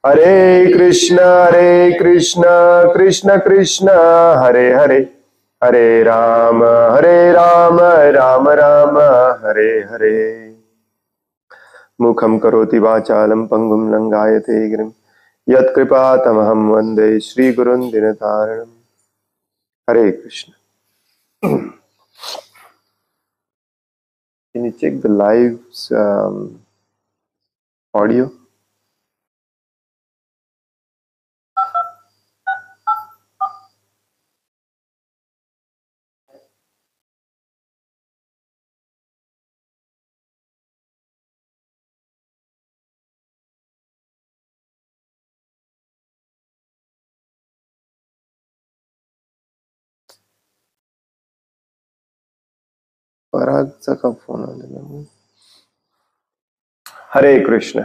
हरे कृष्ण कृष्ण कृष्ण हरे हरे, हरे राम राम राम हरे हरे। मुखं करोति वाचालं पंगुं लंघायते गिरिं यत्कृपातमहं वन्दे श्रीगुरुं दिनतारिणम्। हरे Krishna. Can you check the live audio? परागचा का फोन आलेला? हरे कृष्ण।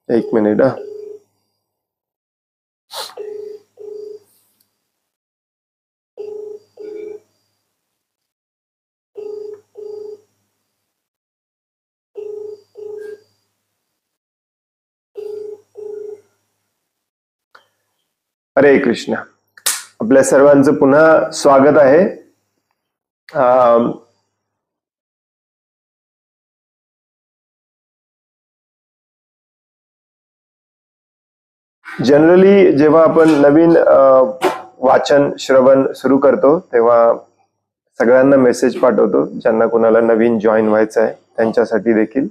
एक मिनिट। हरे कृष्ण। आपल्या सर्वांचं पुन्हा स्वागत आहे। जनरली जेव्हा आपण नवीन वाचन श्रवण सुरू करतो तेव्हा सगळ्यांना मेसेज पाठवतो, ज्यांना कोणाला नवीन जॉईन व्हायचं आहे त्यांच्यासाठी देखील।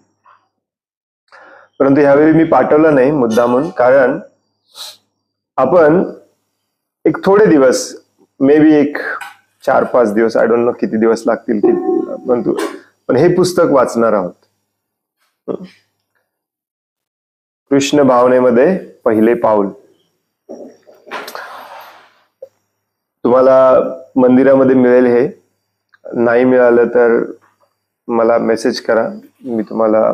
परंतु यावेळी मी पाठवलं नाही मुद्दामून, कारण आपण एक थोडे दिवस, मे बी एक 4-5 दिवस, आय डोंट नो किती दिवस लागतील की, परंतु पण हे पुस्तक वाचणार आहोत। कृष्ण भावनेमध्ये पहिले पाऊल। तुम्हाला मंदिरामध्ये मिळेल, हे नाही मिळालं तर मला मेसेज करा, मी तुम्हाला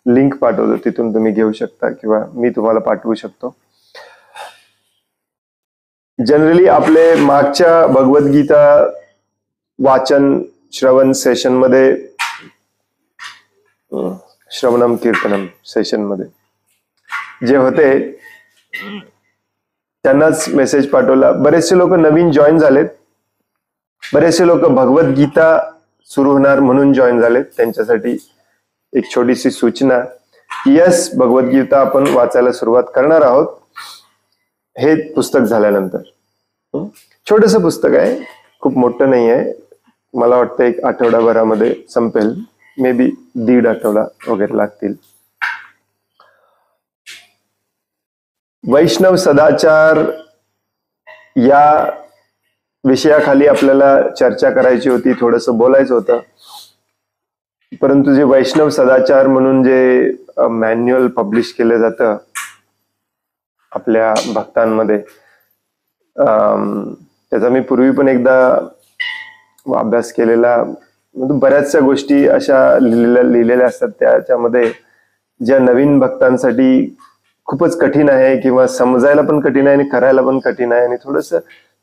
लिंक पाठवतो, तिथून तुम्ही घेऊ शकता किंवा मी तुम्हाला पाठवू शकतो। जनरली आपले मागच्या भगवद्गीता वाचन श्रवण सेशन मध्ये, श्रवणम कीर्तनम सेशन मध्ये जे होते त्यांनाच मेसेज पाठवला। बरेचसे लोक नवीन जॉईन झालेत, बरेचसे लोक भगवद्गीता सुरू होणार म्हणून जॉईन झालेत, त्यांच्यासाठी एक छोटीशी सूचना। यस, भगवद्गीता आपण वाचायला सुरुवात करणार आहोत हे पुस्तक झाल्यानंतर। छोटस पुस्तक आहे, खूप मोठं नाही आहे, मला वाटतं एक आठवडाभरामध्ये संपेल, मे बी 1.5 आठवडा वगैरे लागतील। वैष्णव सदाचार या विषयाखाली आपल्याला चर्चा करायची होती, थोडंसं बोलायचं होतं, परंतु जे वैष्णव सदाचार म्हणून जे मॅन्युअल पब्लिश केलं जातं आपल्या भक्तांमध्ये, त्याचा मी पूर्वी पण एकदा अभ्यास केलेला। बऱ्याचशा गोष्टी अशा लिहिलेल्या असतात त्याच्यामध्ये, ज्या नवीन भक्तांसाठी खूपच कठीण आहे किंवा समजायला पण कठीण आहे आणि करायला पण कठीण आहे, आणि थोडस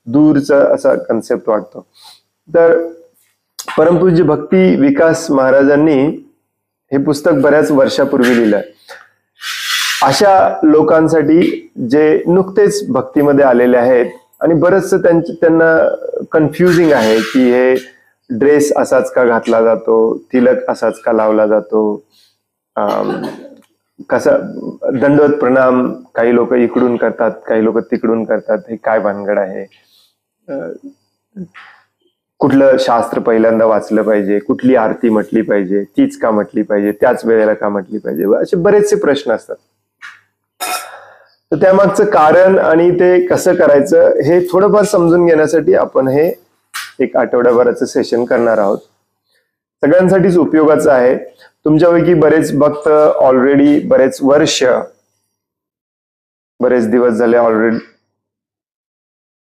दूरचा असा कन्सेप्ट वाटतो। तर परमपूज्य भक्ती विकास महाराजांनी हे पुस्तक बऱ्याच वर्षापूर्वी लिहिलंय, अशा लोकांसाठी जे नुकतेच भक्तीमध्ये आलेले आहेत आणि बरंचसं त्यांना कन्फ्युजिंग आहे की हे ड्रेस असाच का घातला जातो, तिलक असाच का लावला जातो, कसा दंडवत प्रणाम काही लोक इकडून करतात, काही लोक तिकडून करतात, हे काय भानगड आहे, कुठलं शास्त्र पहिल्यांदा वाचलं पाहिजे, कुठली आरती म्हटली पाहिजे, तीच का म्हटली पाहिजे, त्याच वेळेला का म्हटली पाहिजे, असे बरेचसे प्रश्न असतात। तर त्यामागचं कारण आणि ते कसं करायचं हे थोडंफार समजून घेण्यासाठी आपण हे एक आठवड्याभराचं सेशन करणार आहोत। सगळ्यांसाठीच उपयोगाचं आहे। तुमच्यापैकी बरेच भक्त ऑलरेडी बरेच वर्ष, बरेच दिवस झाले ऑलरेडी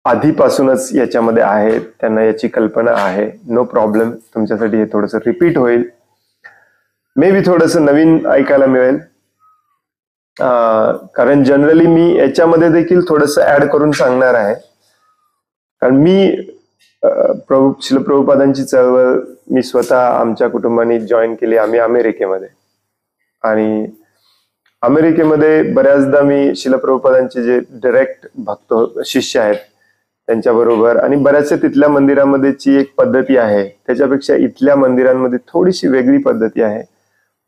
आधीपासूनच याच्यामध्ये आहेत, त्यांना याची कल्पना आहे, नो प्रॉब्लेम। तुमच्यासाठी हे थोडंसं रिपीट होईल, मे बी थोडंसं नवीन ऐकायला मिळेल, कारण जनरली मी याच्यामध्ये देखील थोडंसं ऍड करून सांगणार आहे, कारण मी श्रील प्रभुपादांची चळवळ मी स्वतः आमच्या कुटुंबाने जॉईन केली। आम्ही अमेरिकेमध्ये, आणि अमेरिकेमध्ये बऱ्याचदा मी शिल प्रभुपादांचे जे डायरेक्ट भक्त शिष्य आहेत त्यांच्याबरोबर, आणि बऱ्याचशा तिथल्या मंदिरामध्येची एक पद्धती आहे त्याच्यापेक्षा इथल्या मंदिरांमध्ये थोडीशी वेगळी पद्धती आहे.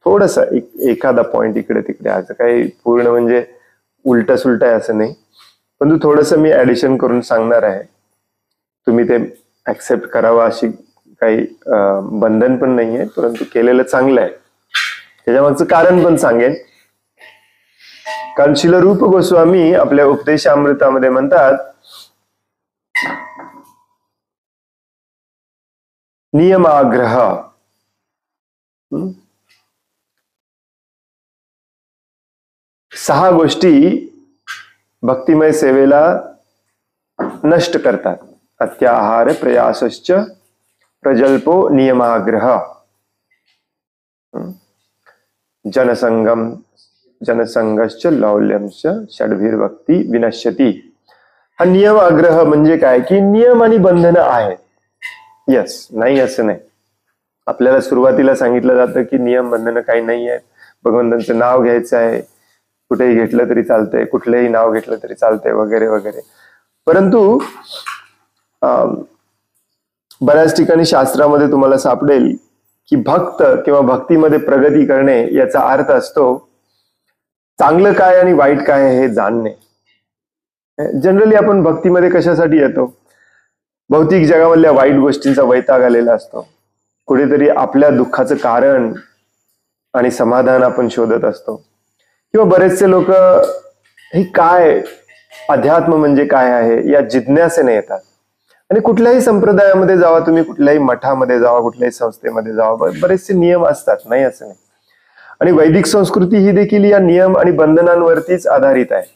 थोडासा एखादा पॉइंट इकडे तिकडे, असं काही पूर्ण म्हणजे उलट सुलट आहे असं नाही, परंतु थोडंसं मी ऍडिशन करून सांगणार आहे. तुम्ही ते ऍक्सेप्ट करावं अशी काही बंधन पण नाहीये, परंतु केलेलं चांगलं आहे. त्याच्यामागचं कारण पण सांगेन. कारण श्रील रूप गोस्वामी आपल्या उपदेशामृतामध्ये म्हणतात, नियमाग्रह. 6 गोष्टी भक्तिमय सेवेला नष्ट करतात. अत्याहार, प्रयासश्च, प्रजल्पो, नियमाग्रह. जनसंगश्च, लौल्यंच, षड्भिर्भक्ती विनश्यती. हा नियम आग्रह म्हणजे काय की नियम आणि बंधनं आहेत. यस, नाही असं नाही. आपल्याला सुरुवातीला सांगितलं जातं की नियम बंधनं काही नाही आहेत. भगवंतांचं नाव घ्यायचं आहे, कुठेही घेतलं तरी चालतंय, कुठलंही नाव घेतलं तरी चालतंय वगैरे वगैरे. परंतु बऱ्याच ठिकाणी शास्त्रामध्ये तुम्हाला सापडेल की भक्त किंवा भक्तीमध्ये प्रगती करणे याचा अर्थ असतो चांगलं काय आणि वाईट काय हे जाणणे. जनरली आपण भक्तीमध्ये कशासाठी येतो? भौतिक जगामधल्या वाईट गोष्टींचा वैताग आलेला असतो, कुठेतरी आपल्या दुःखाचं कारण आणि समाधान आपण शोधत असतो. किंवा बरेचसे लोक हे काय अध्यात्म म्हणजे काय आहे या जिज्ञासेने येतात. आणि कुठल्याही संप्रदायामध्ये जावा तुम्ही, कुठल्याही मठामध्ये जावा, कुठल्याही संस्थेमध्ये जावा, बरेचसे नियम असतात, नाही असं नाही. आणि वैदिक संस्कृती ही देखील या नियम आणि बंधनांवरतीच आधारित आहे.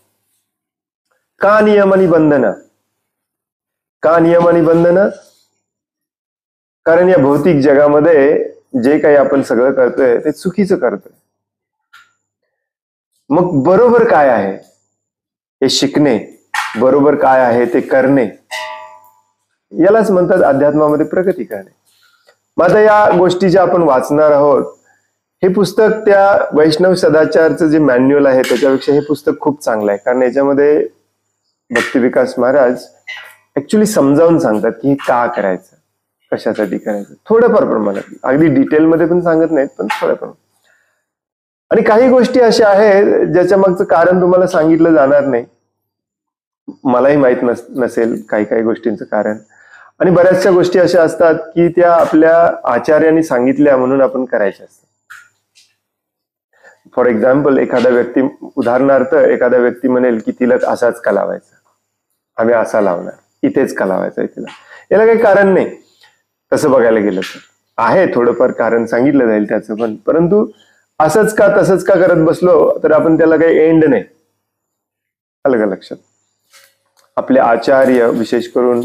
का नियम आणि बंधन? का नियम आणि बंधन? कारण या भौतिक जगामध्ये जे काही आपण सगळं करतोय ते चुकीचं करतोय. मग बरोबर काय आहे हे शिकणे, बरोबर काय आहे ते करणे, यालाच म्हणतात अध्यात्मामध्ये प्रगती करणे. मग आता या गोष्टी ज्या आपण वाचणार आहोत, हे पुस्तक त्या वैष्णव सदाचारचं जे मॅन्युअल आहे त्याच्यापेक्षा हे पुस्तक खूप चांगलं आहे. कारण याच्यामध्ये भक्ती विकास महाराज ऍक्च्युली समजावून सांगतात की हे का करायचं, कशासाठी करायचं, थोडंफार प्रमाणात. अगदी डिटेलमध्ये पण सांगत नाहीत, पण थोडंफार. आणि काही गोष्टी अशा आहेत ज्याच्या मागचं कारण तुम्हाला सांगितलं जाणार नाही, मलाही माहित नसेल काही काही गोष्टींचं कारण. आणि बऱ्याचशा गोष्टी अशा असतात की त्या आपल्या आचार्यांनी सांगितल्या म्हणून आपण करायच्या असतात. फॉर एक्झाम्पल, एखादा व्यक्ती, उदाहरणार्थ एखादा व्यक्ती म्हणेल की तिलक असाच का लावायचा, आम्ही असा लावणार, इथेच का लावायचा आहे तिला, याला काही कारण नाही. तसं बघायला गेलं तर आहे, थोडंफार कारण सांगितलं जाईल त्याचं पण, परंतु असंच का तसंच का करत बसलो तर आपण त्याला काही एंड नाही. आलं का लक्षात? आपले आचार्य, विशेष करून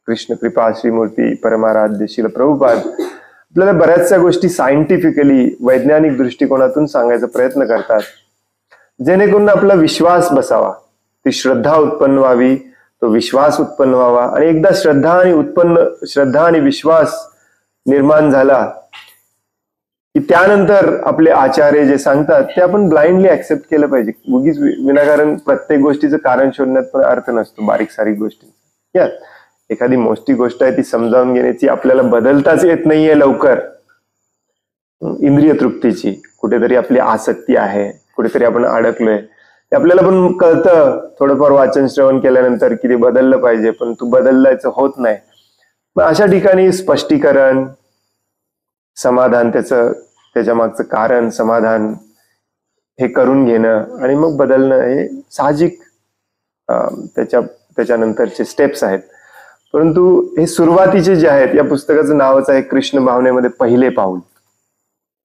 कृष्ण कृपा श्रीमूर्ती परमाराध्य श्रील प्रभुपाद, आपल्याला बऱ्याचशा गोष्टी सायंटिफिकली, वैज्ञानिक दृष्टिकोनातून सांगायचा प्रयत्न करतात, जेणेकरून आपला विश्वास बसावा, ती श्रद्धा उत्पन्न व्हावी, तो विश्वास उत्पन्न व्हावा. आणि एकदा श्रद्धा आणि विश्वास निर्माण झाला की त्यानंतर आपले आचार्य जे सांगतात ते आपण ब्लाइंडली ऍक्सेप्ट केलं पाहिजे. उगीच विनाकारण प्रत्येक गोष्टीचं कारण शोधण्यात पण अर्थ नसतो. बारीक सारीक गोष्टी, या एखादी मोठी गोष्ट आहे ती समजावून घेण्याची आपल्याला बदलताच येत नाहीये लवकर. इंद्रिय तृप्तीची कुठेतरी आपली आसक्ती आहे, कुठेतरी आपण अडकलोय, ते आपल्याला पण कळतं थोडंफार वाचन श्रवण केल्यानंतर की ते बदललं पाहिजे, पण तू बदलायचं होत नाही. मग अशा ठिकाणी स्पष्टीकरण, समाधान, त्याच्या मागचं कारण, समाधान हे करून घेणं आणि मग बदलणं हे साहजिक त्याच्यानंतरचे स्टेप्स आहेत. परंतु हे सुरुवातीचे जे आहेत, या पुस्तकाचं नावच आहे कृष्ण भावनेमध्ये पहिले पाऊल.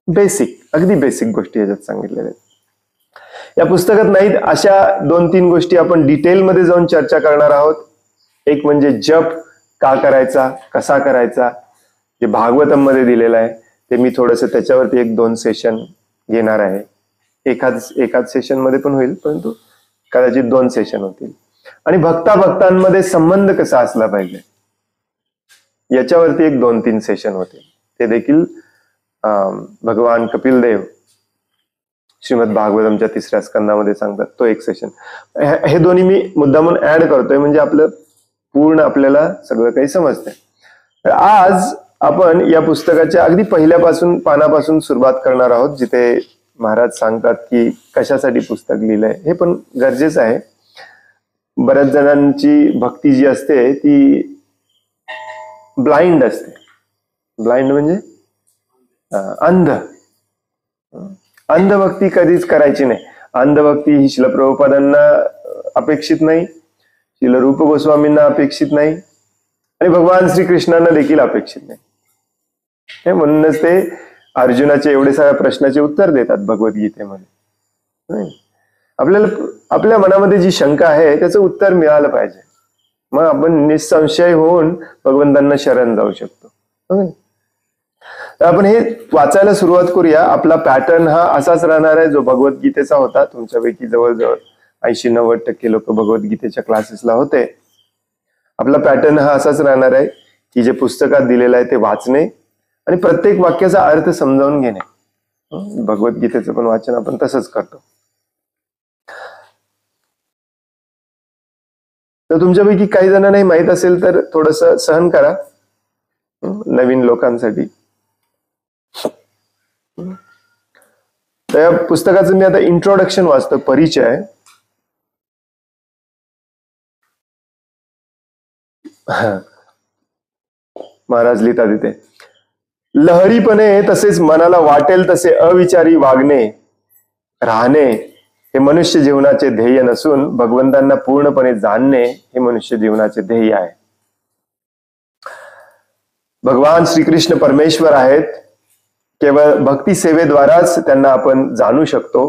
बेसिक, अगदी बेसिक गोष्टी याच्यात सांगितलेल्या आहेत. या पुस्तकात नाहीत अशा 2-3 गोष्टी आपण डिटेलमध्ये जाऊन चर्चा करणार आहोत. एक म्हणजे जप का करायचा, कसा करायचा, जे भागवतम मध्ये दिलेलं आहे ते मी थोडंसं त्याच्यावरती 1-2 सेशन घेणार आहे. एकाच सेशन मध्ये पण होईल, परंतु कदाचित 2 सेशन होतील. आणि भक्तांमध्ये संबंध कसा असला पाहिजे याच्यावरती 1-2-3 सेशन होतील. ते देखील भगवान कपिल देव श्रीमद भागवतमच्या 3ऱ्या स्कंदामध्ये सांगतात, तो एक सेशन. हे दोन्ही मी मुद्दामून ऍड करतोय म्हणजे आपलं पूर्ण आपल्याला सगळं काही समजतंय. तर आज आपण या पुस्तकाच्या अगदी पहिल्यापासून पानापासून सुरुवात करणार आहोत, जिथे महाराज सांगतात की कशासाठी पुस्तक लिहिलंय. हे पण गरजेचं आहे. बऱ्याच जणांची भक्ती जी असते ती ब्लाइंड असते. ब्लाइंड म्हणजे अंध. अंधभक्ती कधीच करायची नाही. अंधभक्ती ही शिल प्रभुपादांना अपेक्षित नाही, शिल रूप गोस्वामींना अपेक्षित नाही आणि भगवान श्रीकृष्णांना देखील अपेक्षित नाही. हे म्हणूनच ते अर्जुनाचे एवढे साऱ्या प्रश्नाचे उत्तर देतात भगवद्गीतेमध्ये. आपल्याला आपल्या मनामध्ये जी शंका आहे त्याचं उत्तर मिळालं पाहिजे, मग आपण निसंशय होऊन भगवंतांना शरण जाऊ शकतो. तर आपण हे वाचायला सुरुवात करूया. आपला पॅटर्न हा असाच राहणार आहे जो भगवद्गीतेचा होता. तुमच्यापैकी जवळजवळ 80-90% लोक भगवद्गीतेच्या क्लासेसला होते. आपला पॅटर्न हा असाच राहणार आहे की जे पुस्तकात दिलेलं आहे ते वाचणे आणि प्रत्येक वाक्याचा अर्थ समजावून घेणे. भगवद्गीतेचं पण वाचन आपण तसंच करतो. तर तुमच्यापैकी काही जणांनाही माहित असेल तर थोडस सहन करा नवीन लोकांसाठी. तर या पुस्तकाचं मी आता इंट्रोडक्शन वाचतो, परिचय. महाराज लिहितात इथे, लहरीपणे तसेच मनाला वाटेल तसे अविचारी वागणे राहणे हे मनुष्य जीवनाचे ध्येय नसून भगवंतांना पूर्णपणे जाणणे हे मनुष्य जीवनाचे ध्येय आहे. भगवान श्रीकृष्ण परमेश्वर आहेत. केवळ भक्ती सेवेद्वाराच त्यांना आपण जाणू शकतो.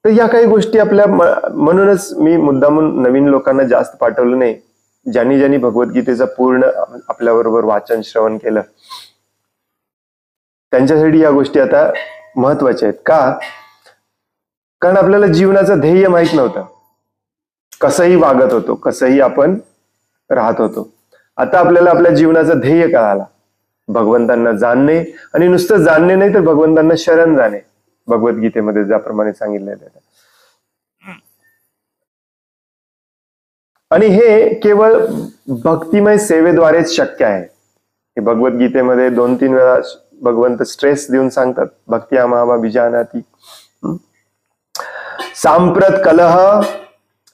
तर या काही गोष्टी आपल्या म्हणूनच मी मुद्दामून नवीन लोकांना जास्त पाठवलं नाही. ज्यांनी ज्यांनी भगवद्गीतेचं पूर्ण आपल्याबरोबर वाचन श्रवण केलं त्यांच्यासाठी या गोष्टी आता महत्वाच्या आहेत. का? कारण आपल्याला जीवनाचं ध्येय माहित नव्हतं. कसंही वागत होतो, कसंही आपण राहत होतो. आता आपल्याला आपल्या जीवनाचं ध्येय कळाला, भगवंतांना जाणणे. आणि नुसतं जाणणे नाही तर भगवंतांना शरण जाणे, भगवद्गीतेमध्ये ज्याप्रमाणे सांगितलेलं आहे. आणि हे केवळ भक्तिमय सेवेद्वारेच शक्य आहे. हे भगवद्गीतेमध्ये 2-3 वेळा भगवंत स्ट्रेस देऊन सांगतात, भक्ती आम्हा बिजानाती. सांप्रत कलह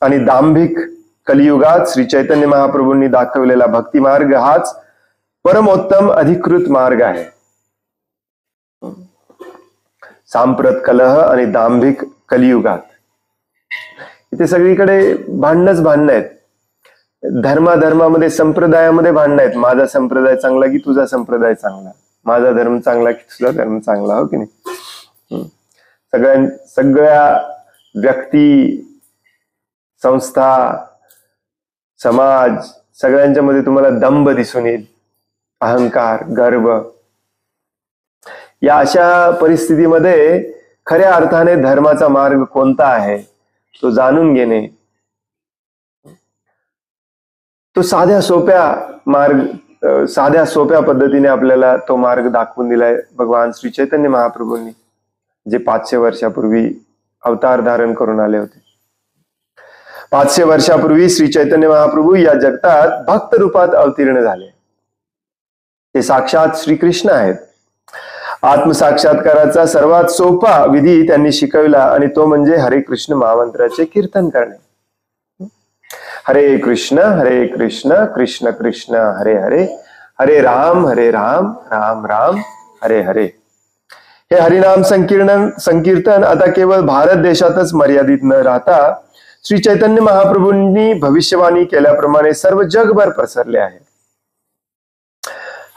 आणि दांभिक कलियुगात श्री चैतन्य महाप्रभूंनी दाखवलेला भक्ती मार्ग हाच परमोत्तम अधिकृत मार्ग आहे. सांप्रत कलह आणि दांभिक कलियुगात इथे सगळीकडे भांडणं आहेत. धर्मामध्ये संप्रदायामध्ये भांडणं आहेत. माझा संप्रदाय चांगला की तुझा संप्रदाय चांगला, माझा धर्म चांगला की तुझा धर्म चांगला, हो की नाही. सगळ्या व्यक्ती, संस्था, समाज सगळ्यांच्या मध्ये तुम्हाला दंभ दिसून येईल, अहंकार, गर्व. या अशा परिस्थितीमध्ये खऱ्या अर्थाने धर्माचा मार्ग कोणता आहे तो जाणून घेणे, तो साध्या सोप्या पद्धतीने आपल्याला तो मार्ग दाखवून दिलाय भगवान श्री चैतन्य महाप्रभूंनी, जे 500 वर्षापूर्वी अवतार धारण करून आले होते. 500 वर्षापूर्वी श्री चैतन्य महाप्रभू या जगतात भक्त रूपात अवतीर्ण झाले. ते साक्षात श्रीकृष्ण आहेत. आत्मसाक्षात्काराचा सर्वात सोपा विधी त्यांनी शिकवला आणि तो म्हणजे हरे कृष्ण महामंत्राचे कीर्तन करणे. हरे कृष्ण कृष्ण कृष्ण हरे हरे, हरे राम राम राम हरे हरे. हे हरिनाम संकीर्तन आता केवळ भारत देशातच मर्यादित न राहता श्री चैतन्य महाप्रभूंनी भविष्यवाणी केल्याप्रमाणे सर्व जगभर पसरले आहे.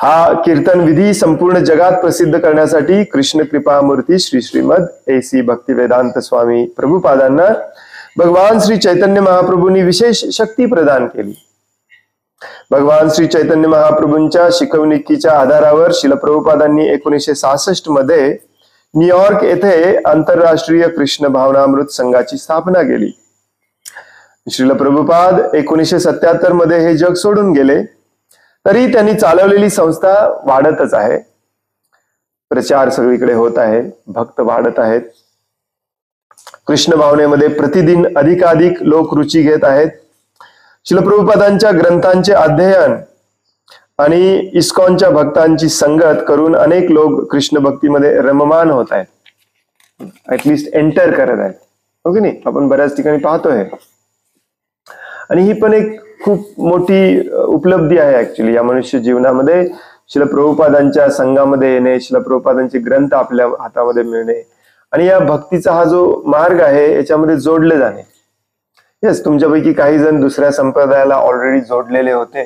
हा कीर्तन विधी संपूर्ण जगात प्रसिद्ध करण्यासाठी कृष्ण कृपा मूर्ती श्री श्रीमद AC भक्तिवेदांत स्वामी प्रभुपादांना भगवान श्री चैतन्य महाप्रभूंनी विशेष शक्ती प्रदान केली. भगवान श्री चैतन्य महाप्रभूंच्या शिकवणुकीच्या आधारावर शिल प्रभुपादांनी 1966 मध्ये न्यूयॉर्क येथे आंतरराष्ट्रीय कृष्ण भावनामृत संघाची स्थापना केली. श्रील प्रभुपाद 1977 मध्ये हे जग सोडून गेले, तरी त्यांनी चालवलेली संस्था वाढतच आहे. प्रचार सगळीकडे होत आहे, भक्त वाढत आहेत, कृष्ण भावनेमध्ये प्रतिदिन अधिकाधिक लोक रुची घेत आहेत. श्रील प्रभुपादांच्या ग्रंथांचे अध्ययन आणि इस्कॉनच्या भक्तांची संगत करून अनेक लोक कृष्ण भक्तीमध्ये रममान होत आहेत, ऍटलिस्ट एंटर करत आहेत, हो की नाही? आपण बऱ्याच ठिकाणी पाहतोय. आणि ही पण एक खूप मोठी उपलब्धी आहे ऍक्च्युली या मनुष्य जीवनामध्ये. श्रील प्रभुपादांच्या संघामध्ये येणे, श्रील प्रभुपादांचे ग्रंथ आपल्या हातामध्ये मिळणे आणि या भक्तीचा हा जो मार्ग आहे याच्यामध्ये जोडले जाणे. येस, तुमच्यापैकी काही जण दुसऱ्या संप्रदायाला ऑलरेडी जोडलेले होते.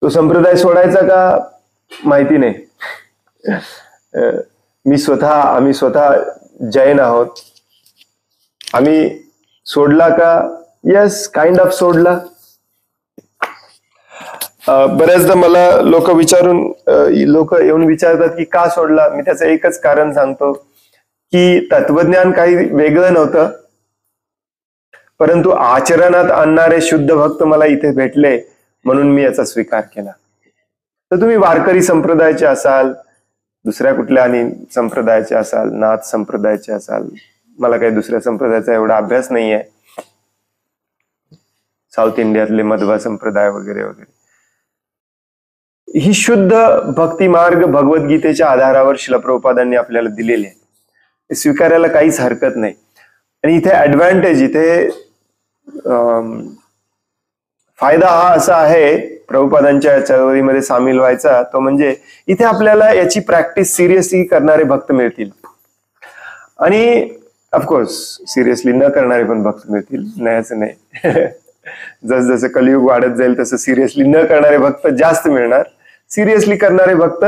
तो संप्रदाय सोडायचा का माहिती नाही. आम्ही स्वतः जैन आहोत. आम्ही सोडला का? येस, काइंड ऑफ सोडला. बऱ्याचदा मला लोक येऊन विचारतात की का सोडला. मी त्याचं एकच कारण सांगतो की तत्वज्ञान काही वेगळं नव्हतं, परंतु आचरणात आणणारे शुद्ध भक्त मला इथे भेटले म्हणून मी याचा स्वीकार केला. तर तुम्ही वारकरी संप्रदायाचे असाल, दुसऱ्या कुठल्या आणि संप्रदायाचे असाल, नाथ संप्रदायाचे असाल, मला काही दुसऱ्या संप्रदायाचा एवढा अभ्यास नाहीये, साऊथ इंडियातले मध्वा संप्रदाय वगैरे वगैरे, ही शुद्ध भक्ती मार्ग भगवद्गीतेच्या आधारावर श्रील प्रभुपादांनी आपल्याला दिलेले आहे. हे स्वीकारायला काहीच हरकत नाही. आणि इथे ऍडव्हान्टेज, इथे फायदा हा असा आहे प्रभुपादांच्या चळवळीमध्ये सामील व्हायचा, तो म्हणजे इथे आपल्याला याची प्रॅक्टिस सिरियसली करणारे भक्त मिळतील आणि ऑफकोर्स सिरियसली न करणारे पण भक्त मिळतील, नाही असं नाही. जसं कलियुग वाढत जाईल तसं सिरियसली न करणारे भक्त जास्त मिळणार, सिरियसली करणारे भक्त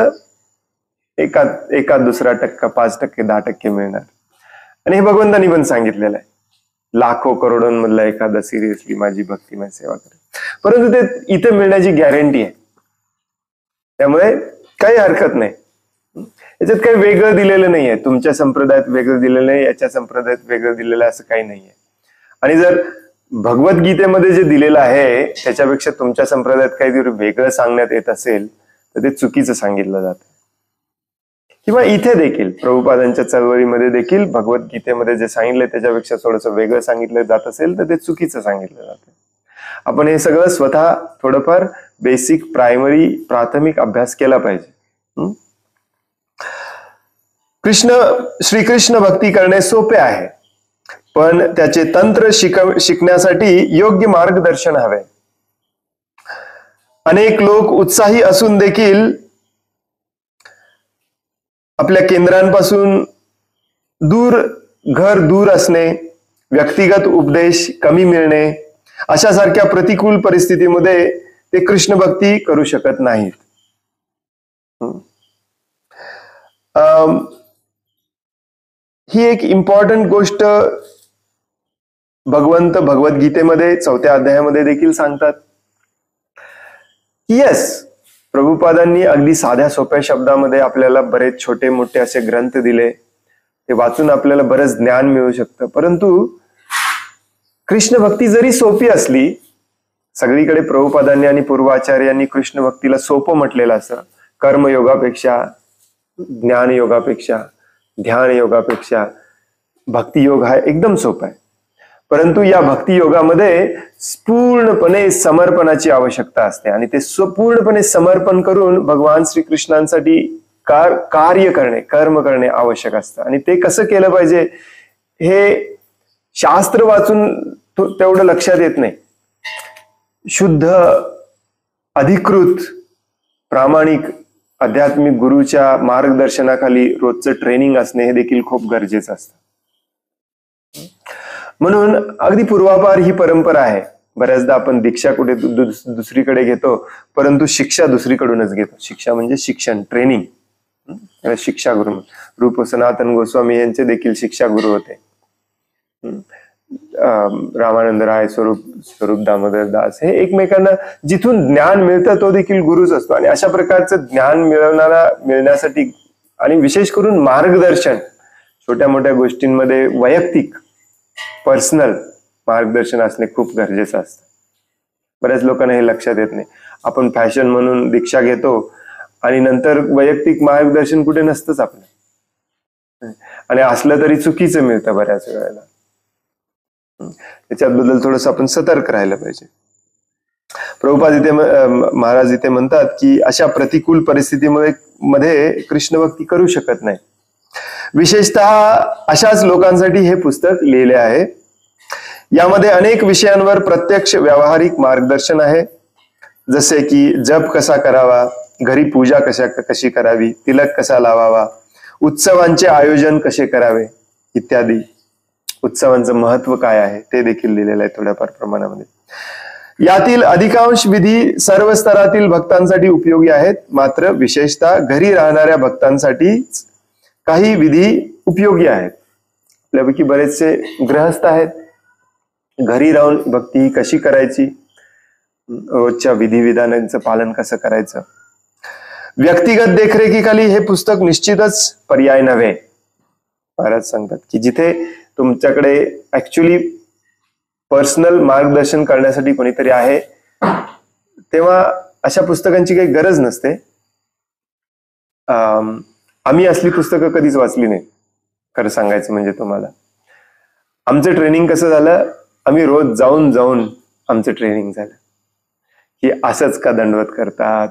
एका दुसरा टक्का, 5%, 10% मिळणार. आणि हे भगवंतांनी पण सांगितलेलं आहे, लाखो करोडोंमधला एखादा सिरियसली माझी भक्तिमय सेवा करेल. परंतु ते इथे मिळण्याची गॅरंटी आहे, त्यामुळे काही हरकत नाही. याच्यात काही वेगळं दिलेलं नाहीये, तुमच्या संप्रदायात वेगळं दिलेलं नाही, याच्या संप्रदायात वेगळं दिलेलं असं काही नाहीये. आणि जर भगवद्गीतेमध्ये जे दिलेलं आहे त्याच्यापेक्षा तुमच्या संप्रदायात काहीतरी वेगळं सांगण्यात येत असेल तर ते चुकीचं सांगितलं जातं. किंवा इथे देखील प्रभुपादांच्या चळवळीमध्ये देखील भगवद्गीतेमध्ये जे सांगितलंय त्याच्यापेक्षा थोडंसं वेगळं सांगितलं जात असेल तर ते चुकीचं सांगितलं जातं. आपण हे सगळं स्वतः थोडंफार बेसिक, प्राथमिक अभ्यास केला पाहिजे. श्रीकृष्ण भक्ती करणे सोपे आहे, पण त्याचे तंत्र शिकण्यासाठी योग्य मार्गदर्शन हवे. अनेक लोक उत्साही असून देखील आपल्या केंद्रांपासून दूर असणे, व्यक्तिगत उपदेश कमी मिळणे, अशा सारख्या प्रतिकूल परिस्थितीमध्ये ते कृष्ण भक्ती करू शकत नाहीत. ही एक इम्पॉर्टंट गोष्ट भगवंत भगवद्गीतेमध्ये 4थ्या अध्यायामध्ये देखील सांगतात. येस, प्रभुपादांनी अगदी साध्या सोप्या शब्दामध्ये आपल्याला बरेच छोटे मोठे असे ग्रंथ दिले, ते वाचून आपल्याला बरंच ज्ञान मिळू शकतं. परंतु कृष्ण भक्ती जरी सोपी असली, सगळीकडे प्रभुपादांनी आणि पूर्वाचार्यांनी कृष्ण भक्तीला सोपं म्हटलेलं असं, कर्मयोगापेक्षा, ज्ञान योगापेक्षा, ध्यान योगापेक्षा भक्ती योग हा एकदम सोपा आहे. परंतु या भक्ती योगामध्ये पूर्णपणे समर्पणाची आवश्यकता असते आणि ते पूर्णपणे समर्पण करून भगवान श्रीकृष्णांसाठी कार्य करणे, कर्म करणे आवश्यक असतं. आणि ते कसं केलं पाहिजे हे शास्त्र वाचून तेवढं लक्षात येत नाही. शुद्ध, अधिकृत, प्रामाणिक आध्यात्मिक गुरुच्या मार्गदर्शनाखाली रोजचं ट्रेनिंग असणे हे देखील खूप गरजेचं असतं. म्हणून अगदी पूर्वापार ही परंपरा आहे. बऱ्याचदा आपण दीक्षा कुठे दुसरीकडे घेतो, परंतु शिक्षा दुसरीकडूनच घेतो. शिक्षा म्हणजे शिक्षण, ट्रेनिंग. शिक्षा गुरु रूप सनातन गोस्वामी यांचे देखील शिक्षा गुरु होते. रामानंद राय, स्वरूप दामोदर दास, हे एकमेकांना जिथून ज्ञान मिळतं तो देखील गुरुच असतो. आणि अशा प्रकारचं ज्ञान मिळण्यासाठी आणि विशेष करून मार्गदर्शन, छोट्या मोठ्या गोष्टींमध्ये वैयक्तिक, पर्सनल मार्गदर्शन असणे खूप गरजेचं असतं. बऱ्याच लोकांना हे लक्षात येत नाही. आपण फॅशन म्हणून दीक्षा घेतो आणि नंतर वैयक्तिक मार्गदर्शन कुठे नसतंच आपलं, आणि असलं तरी चुकीचं मिळतं बऱ्याच वेळेला. त्याच्याबद्दल थोडस आपण सतर्क राहायला पाहिजे. प्रभुपाद इथे महाराज इथे म्हणतात की अशा प्रतिकूल परिस्थितीमध्ये कृष्ण भक्ती करू शकत नाही. विशेषतः अशाच लोकांसाठी हे पुस्तक लिहिले आहे. यामध्ये अनेक विषयांवर प्रत्यक्ष व्यावहारिक मार्गदर्शन आहे, जसे की जप कसा करावा, घरी पूजा कशी करावी, तिलक कसा लावावा, उत्सवांचे आयोजन कसे करावे इत्यादी. उत्सवांचं महत्व काय आहे ते देखील लिहिलेलं आहे थोड्याफार प्रमाणामध्ये. यातील अधिकांश विधी सर्व स्तरातील भक्तांसाठी उपयोगी आहेत, मात्र विशेषतः घरी राहणाऱ्या भक्तांसाठी काही विधी उपयोगी आहेत. आपल्यापैकी बरेचसे गृहस्थ आहेत, घरी राहून भक्ती कशी करायची, रोजच्या विधिविधानांचं पालन कसं करायचं. व्यक्तिगत देखरेखीखाली हे पुस्तक निश्चितच पर्याय नव्हे. महाराज सांगतात की जिथे तुमच्याकडे ऍक्च्युली पर्सनल मार्गदर्शन करण्यासाठी कोणीतरी आहे, तेव्हा अशा पुस्तकांची काही गरज नसते. आम्ही असली पुस्तकं कधीच वाचली नाही, खरं सांगायचं म्हणजे तुम्हाला. आमचं ट्रेनिंग कसं झालं, आम्ही रोज जाऊन जाऊन आमचं ट्रेनिंग झालं की असंच का दंडवत करतात,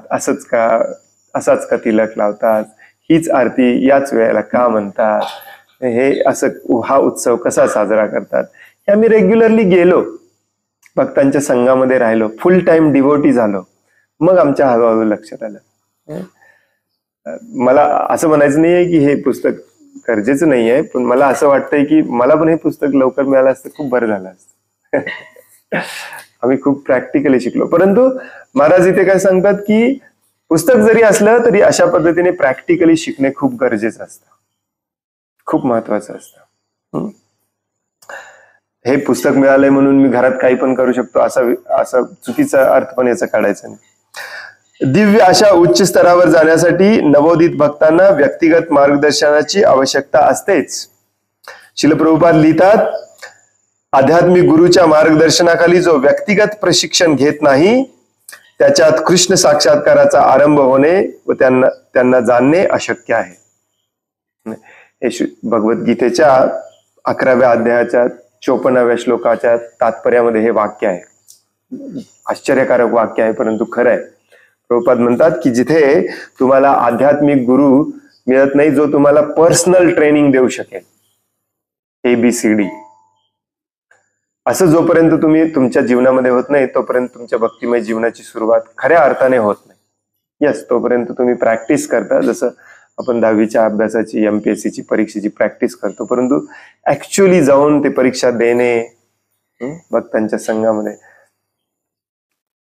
असाच का तिलक लावतात, हीच आरती याच वेळेला का म्हणतात, हे असं हा उत्सव कसा साजरा करतात. हे आम्ही रेग्युलरली गेलो, भक्तांच्या संघामध्ये राहिलो, फुल टाइम डिवोटी झालो, मग आमच्या हळूहळू लक्षात आलं. मला असं म्हणायचं नाहीये की हे पुस्तक गरजेचं नाहीये, पण मला असं वाटतंय की मला पण हे पुस्तक लवकर मिळालं असतं खूप बरं झालं असतं. आम्ही खूप प्रॅक्टिकली शिकलो. परंतु महाराज इथे काय सांगतात की पुस्तक जरी असलं तरी अशा पद्धतीने प्रॅक्टिकली शिकणे खूप गरजेचं असतं, खूप महत्वाचं असतं. हे पुस्तक मिळालंय म्हणून मी घरात काही पण करू शकतो असा चुकीचा अर्थ पण याचा काढायचा नाही. दिव्य अशा उच्च स्तरावर जाण्यासाठी नवोदित भक्तांना व्यक्तिगत मार्गदर्शनाची आवश्यकता असतेच. श्रील प्रभुपाद लिहितात, आध्यात्मिक गुरुच्या मार्गदर्शनाखाली जो व्यक्तिगत प्रशिक्षण घेत नाही त्याच्यात कृष्ण साक्षात्काराचा आरंभ होणे व त्यांना जाणणे अशक्य आहे. हे भगवद्गीतेच्या 11व्या अध्यायाच्या 54व्या श्लोकाच्या तात्पर्यामध्ये हे वाक्य आहे. आश्चर्यकारक वाक्य आहे, परंतु खरं आहे. प्रभुपाद म्हणतात की जिथे तुम्हाला आध्यात्मिक गुरु मिळत नाही जो तुम्हाला पर्सनल ट्रेनिंग देऊ शकेल, ABCD, असं जोपर्यंत तुम्ही तुमच्या जीवनामध्ये होत नाही तोपर्यंत तुमच्या भक्तिमय जीवनाची सुरुवात खऱ्या अर्थाने होत नाही. यस, तोपर्यंत तुम्ही प्रॅक्टिस करता, जसं आपण 10वीच्या अभ्यासाची MPSCची परीक्षेची प्रॅक्टिस करतो, परंतु ऍक्च्युअली जाऊन ते परीक्षा देणे भक्तांच्या संघामध्ये.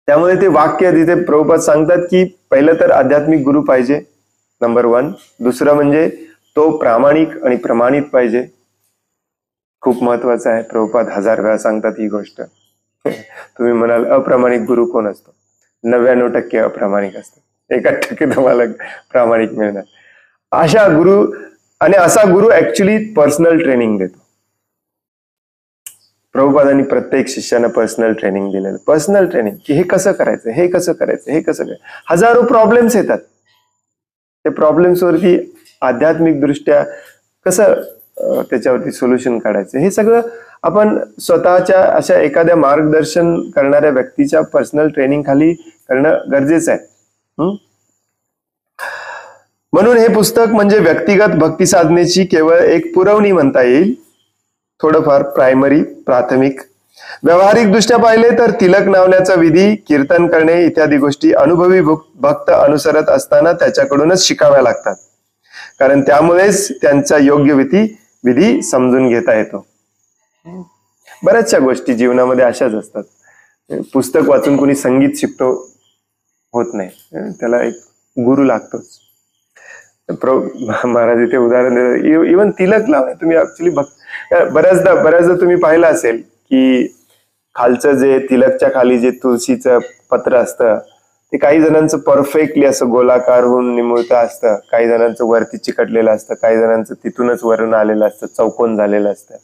त्यामुळे ते वाक्य तिथे प्रभुपाद सांगतात की पहिलं तर आध्यात्मिक गुरु पाहिजे, नंबर 1. दुसरं म्हणजे तो प्रामाणिक आणि प्रमाणित पाहिजे, खूप महत्वाचं आहे. प्रभुपाद 1000 वेळा सांगतात ही गोष्ट. तुम्ही म्हणाल अप्रामाणिक गुरु कोण असतो? 99% अप्रामाणिक असतो, 1% तुम्हाला प्रामाणिक मिळणार. अशा गुरु आणि असा गुरु ऍक्च्युली पर्सनल ट्रेनिंग देतो. प्रभुपादांनी प्रत्येक शिष्यानं पर्सनल ट्रेनिंग दिलेलं. पर्सनल ट्रेनिंग की हे कसं करायचं, हे कसं करायचं, हे कसं करायचं. हजारो प्रॉब्लेम्स येतात, ते प्रॉब्लेम्स वरती आध्यात्मिक दृष्ट्या कसं त्याच्यावरती सोल्युशन काढायचं, हे सगळं आपण स्वतःच्या अशा एखाद्या मार्गदर्शन करणाऱ्या व्यक्तीच्या पर्सनल ट्रेनिंग खाली करणं गरजेचं आहे. म्हणून हे पुस्तक म्हणजे व्यक्तिगत भक्ती साधनेची केवळ एक पुरवणी म्हणता येईल, थोडंफार प्रायमरी, प्राथमिक. व्यावहारिक दृष्ट्या पाहिले तर तिलक लावण्याचा विधी, कीर्तन करणे इत्यादी गोष्टी अनुभवी भक्त अनुसरत असताना त्याच्याकडूनच शिकाव्या लागतात, कारण त्यामुळेच त्यांचा योग्य विधी समजून घेता येतो. बऱ्याचशा गोष्टी जीवनामध्ये अशाच असतात. पुस्तक वाचून कोणी संगीत शिकतो होत नाही, त्याला एक गुरु लागतोच. महाराज इथे उदाहरण देतात, इव्हन तिलक लावणे. तुम्ही ऍक्च्युली बऱ्याचदा तुम्ही पाहिलं असेल की खालचं जे तिलकच्या खाली जे तुळशीचं पत्र असतं ते काही जणांचं परफेक्टली असं गोलाकार होऊन निमुळतं असतं, काही जणांचं वरती चिकटलेलं असतं, काही जणांचं तिथूनच वरून आलेलं असतं, चौकोन झालेलं असतं.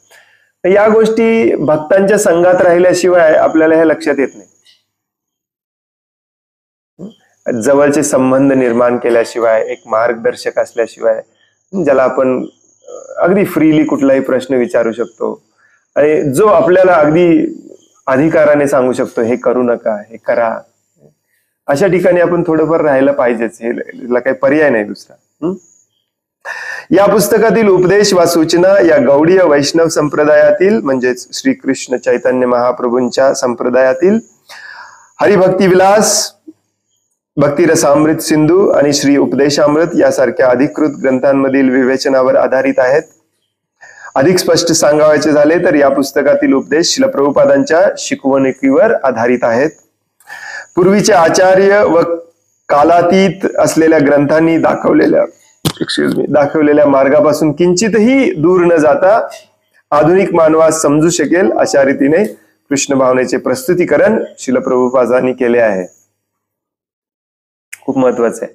या गोष्टी भक्तांच्या संघात राहिल्याशिवाय आपल्याला हे लक्षात येत नाही. जवळचे संबंध निर्माण केल्याशिवाय, एक मार्गदर्शक असल्याशिवाय, ज्याला आपण अगदी फ्रीली कुठलाही प्रश्न विचारू शकतो आणि जो आपल्याला अगदी अधिकाराने सांगू शकतो हे करू नका, हे करा, अशा ठिकाणी आपण थोडंफार राहायला पाहिजेच. ह्याला काही पर्याय नाही दुसरा. या पुस्तकातील उपदेश वा सूचना या गौडीय वैष्णव संप्रदायातील म्हणजेच श्रीकृष्ण चैतन्य महाप्रभूंच्या संप्रदायातील हरिभक्ती विलास, भक्तिरसामृत सिंधू आणि श्री उपदेशामृत यासारख्या अधिकृत ग्रंथांमधील विवेचनावर आधारित आहेत. अधिक स्पष्ट सांगायचे झाले तर या पुस्तकातील उपदेश श्रील प्रभुपादांच्या शिकवणुकीवर आधारित आहेत. पूर्वीचे आचार्य व कालातीत असलेल्या ग्रंथांनी दाखवलेल्या मार्गापासून किंचितही दूर न जाता आधुनिक मानवास समजू शकेल अशा रीतीने कृष्ण भावनेचे प्रस्तुतीकरण श्रील प्रभुपादांनी केले आहे. खूप महत्वाचे आहे.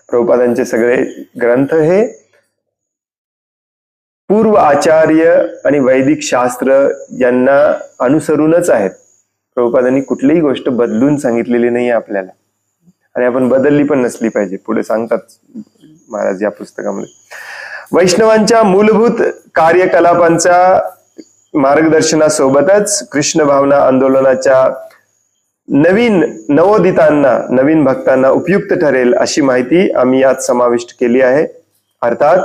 प्रभुपादांचे सगळे ग्रंथ हे पूर्व आचार्य आणि वैदिक शास्त्र यांना अनुसरूनच आहेत. प्रभुपादांनी कुठलीही गोष्ट बदलून सांगितलेली नाही आपल्याला आणि आपण बदलली पण नसली पाहिजे. पुढे सांगतात महाराज या पुस्तकामध्ये. वैष्णवांच्या मूलभूत कार्यकलापांच्या मार्गदर्शनासोबतच कृष्ण भावना आंदोलनाच्या नवीन भक्तांना उपयुक्त ठरेल अशी माहिती आम्ही यात समाविष्ट केली आहे. अर्थात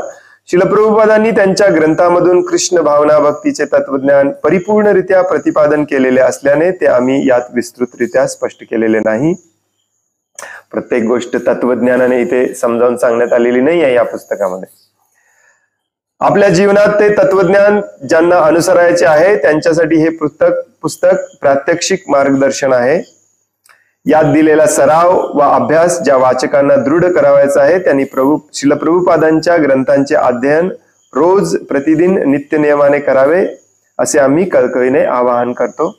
श्रील प्रभुपादांनी त्यांच्या ग्रंथामधून कृष्ण भावना भक्तीचे तत्वज्ञान परिपूर्णरित्या प्रतिपादन केलेले असल्याने ते आम्ही यात विस्तृतरित्या स्पष्ट केलेले नाही. प्रत्येक गोष्ट तत्वज्ञानाने इथे समजावून सांगण्यात आलेली नाही आहे या पुस्तकामध्ये. आपल्या जीवनात ते तत्वज्ञान ज्यांना अनुसरायचे आहे त्यांच्यासाठी हे पुस्तक प्रात्यक्षिक मार्गदर्शन आहे. यात दिलेला सराव व अभ्यास ज्या वाचकांना दृढ करावायचा आहे त्यांनी श्रील प्रभुपादांच्या ग्रंथांचे अध्ययन रोज प्रतिदिन नित्य नियमाने करावे असे आम्ही कळकळीने आवाहन करतो.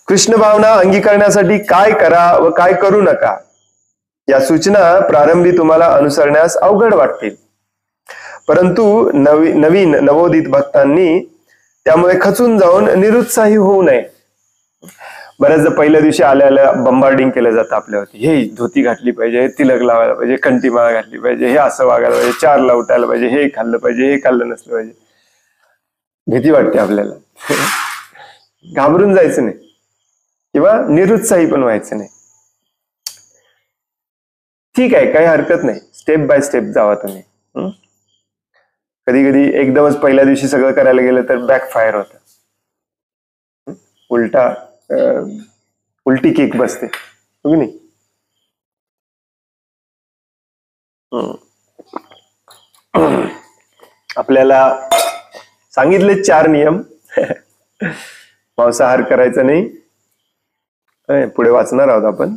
कृष्ण भावना अंगीकारण्यासाठी काय करा व काय करू नका या सूचना प्रारंभी तुम्हाला अनुसरण्यास अवघड वाटतील, परंतु नवोदित भक्तांनी त्यामुळे खचून जाऊन निरुत्साही होऊ नये. बऱ्याचदा पहिल्या दिवशी आल्याला बंबार्डिंग केलं जातं आपल्यावरती. हे धोती घातली पाहिजे, तिलक लावायला पाहिजे, कंठीमाळा घातली पाहिजे, हे असं वागायला पाहिजे, 4ला उठायला पाहिजे, हे खाल्लं पाहिजे, हे खाल्लं नसलं पाहिजे. भीती वाटते आपल्याला. घाबरून जायचं नाही किंवा निरुत्साही पण व्हायचं नाही. ठीक आहे, काही हरकत नाही. स्टेप बाय स्टेप जावा तुम्ही. कधी कधी एकदमच पहिल्या दिवशी सगळं करायला गेलं तर बॅकफायर होतं. उलटी किक बसते हो की नाही. आपल्याला सांगितले 4 नियम. मांसाहार करायचा नाही. पुढे वाचणार आहोत आपण.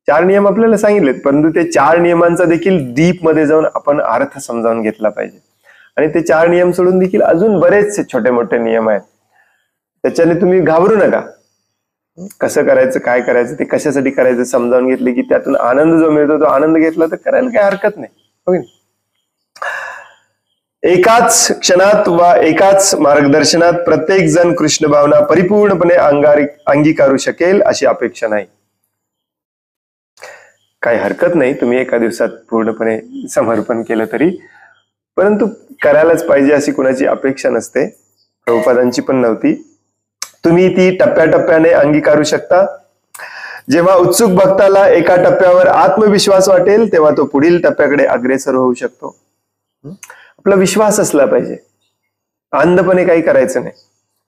4 नियम आपल्याला सांगितलेत, परंतु ते 4 नियमांचा देखील डीप मध्ये जाऊन आपण अर्थ समजावून घेतला पाहिजे. आणि ते 4 नियम सोडून देखील अजून बरेचसे छोटे मोठे नियम आहेत. त्याच्याने तुम्ही घाबरू नका. कसं करायचं, काय करायचं, ते कशासाठी करायचं समजावून घेतले की त्यातून आनंद जो मिळतो तो आनंद घेतला तर करायला काही हरकत नाही. ओके. एकाच क्षणात वा एकाच मार्गदर्शनात प्रत्येक जण कृष्ण भावना परिपूर्णपणे अंगीकारू शकेल अशी अपेक्षा नाही. काही हरकत नाही तुम्ही एका दिवसात पूर्णपणे समर्पण केलं तरी, परंतु करायलाच पाहिजे अशी कुणाची अपेक्षा नसते. प्रभुपादांची पण नव्हती. तुम्ही ती टप्प्याटप्प्याने अंगीकारू शकता. जेव्हा उत्सुक भक्ताला एका टप्प्यावर आत्मविश्वास वाटेल तेव्हा तो पुढील टप्प्याकडे अग्रेसर होऊ शकतो. आपला विश्वास असला पाहिजे. अंधपणे काही करायचं नाही.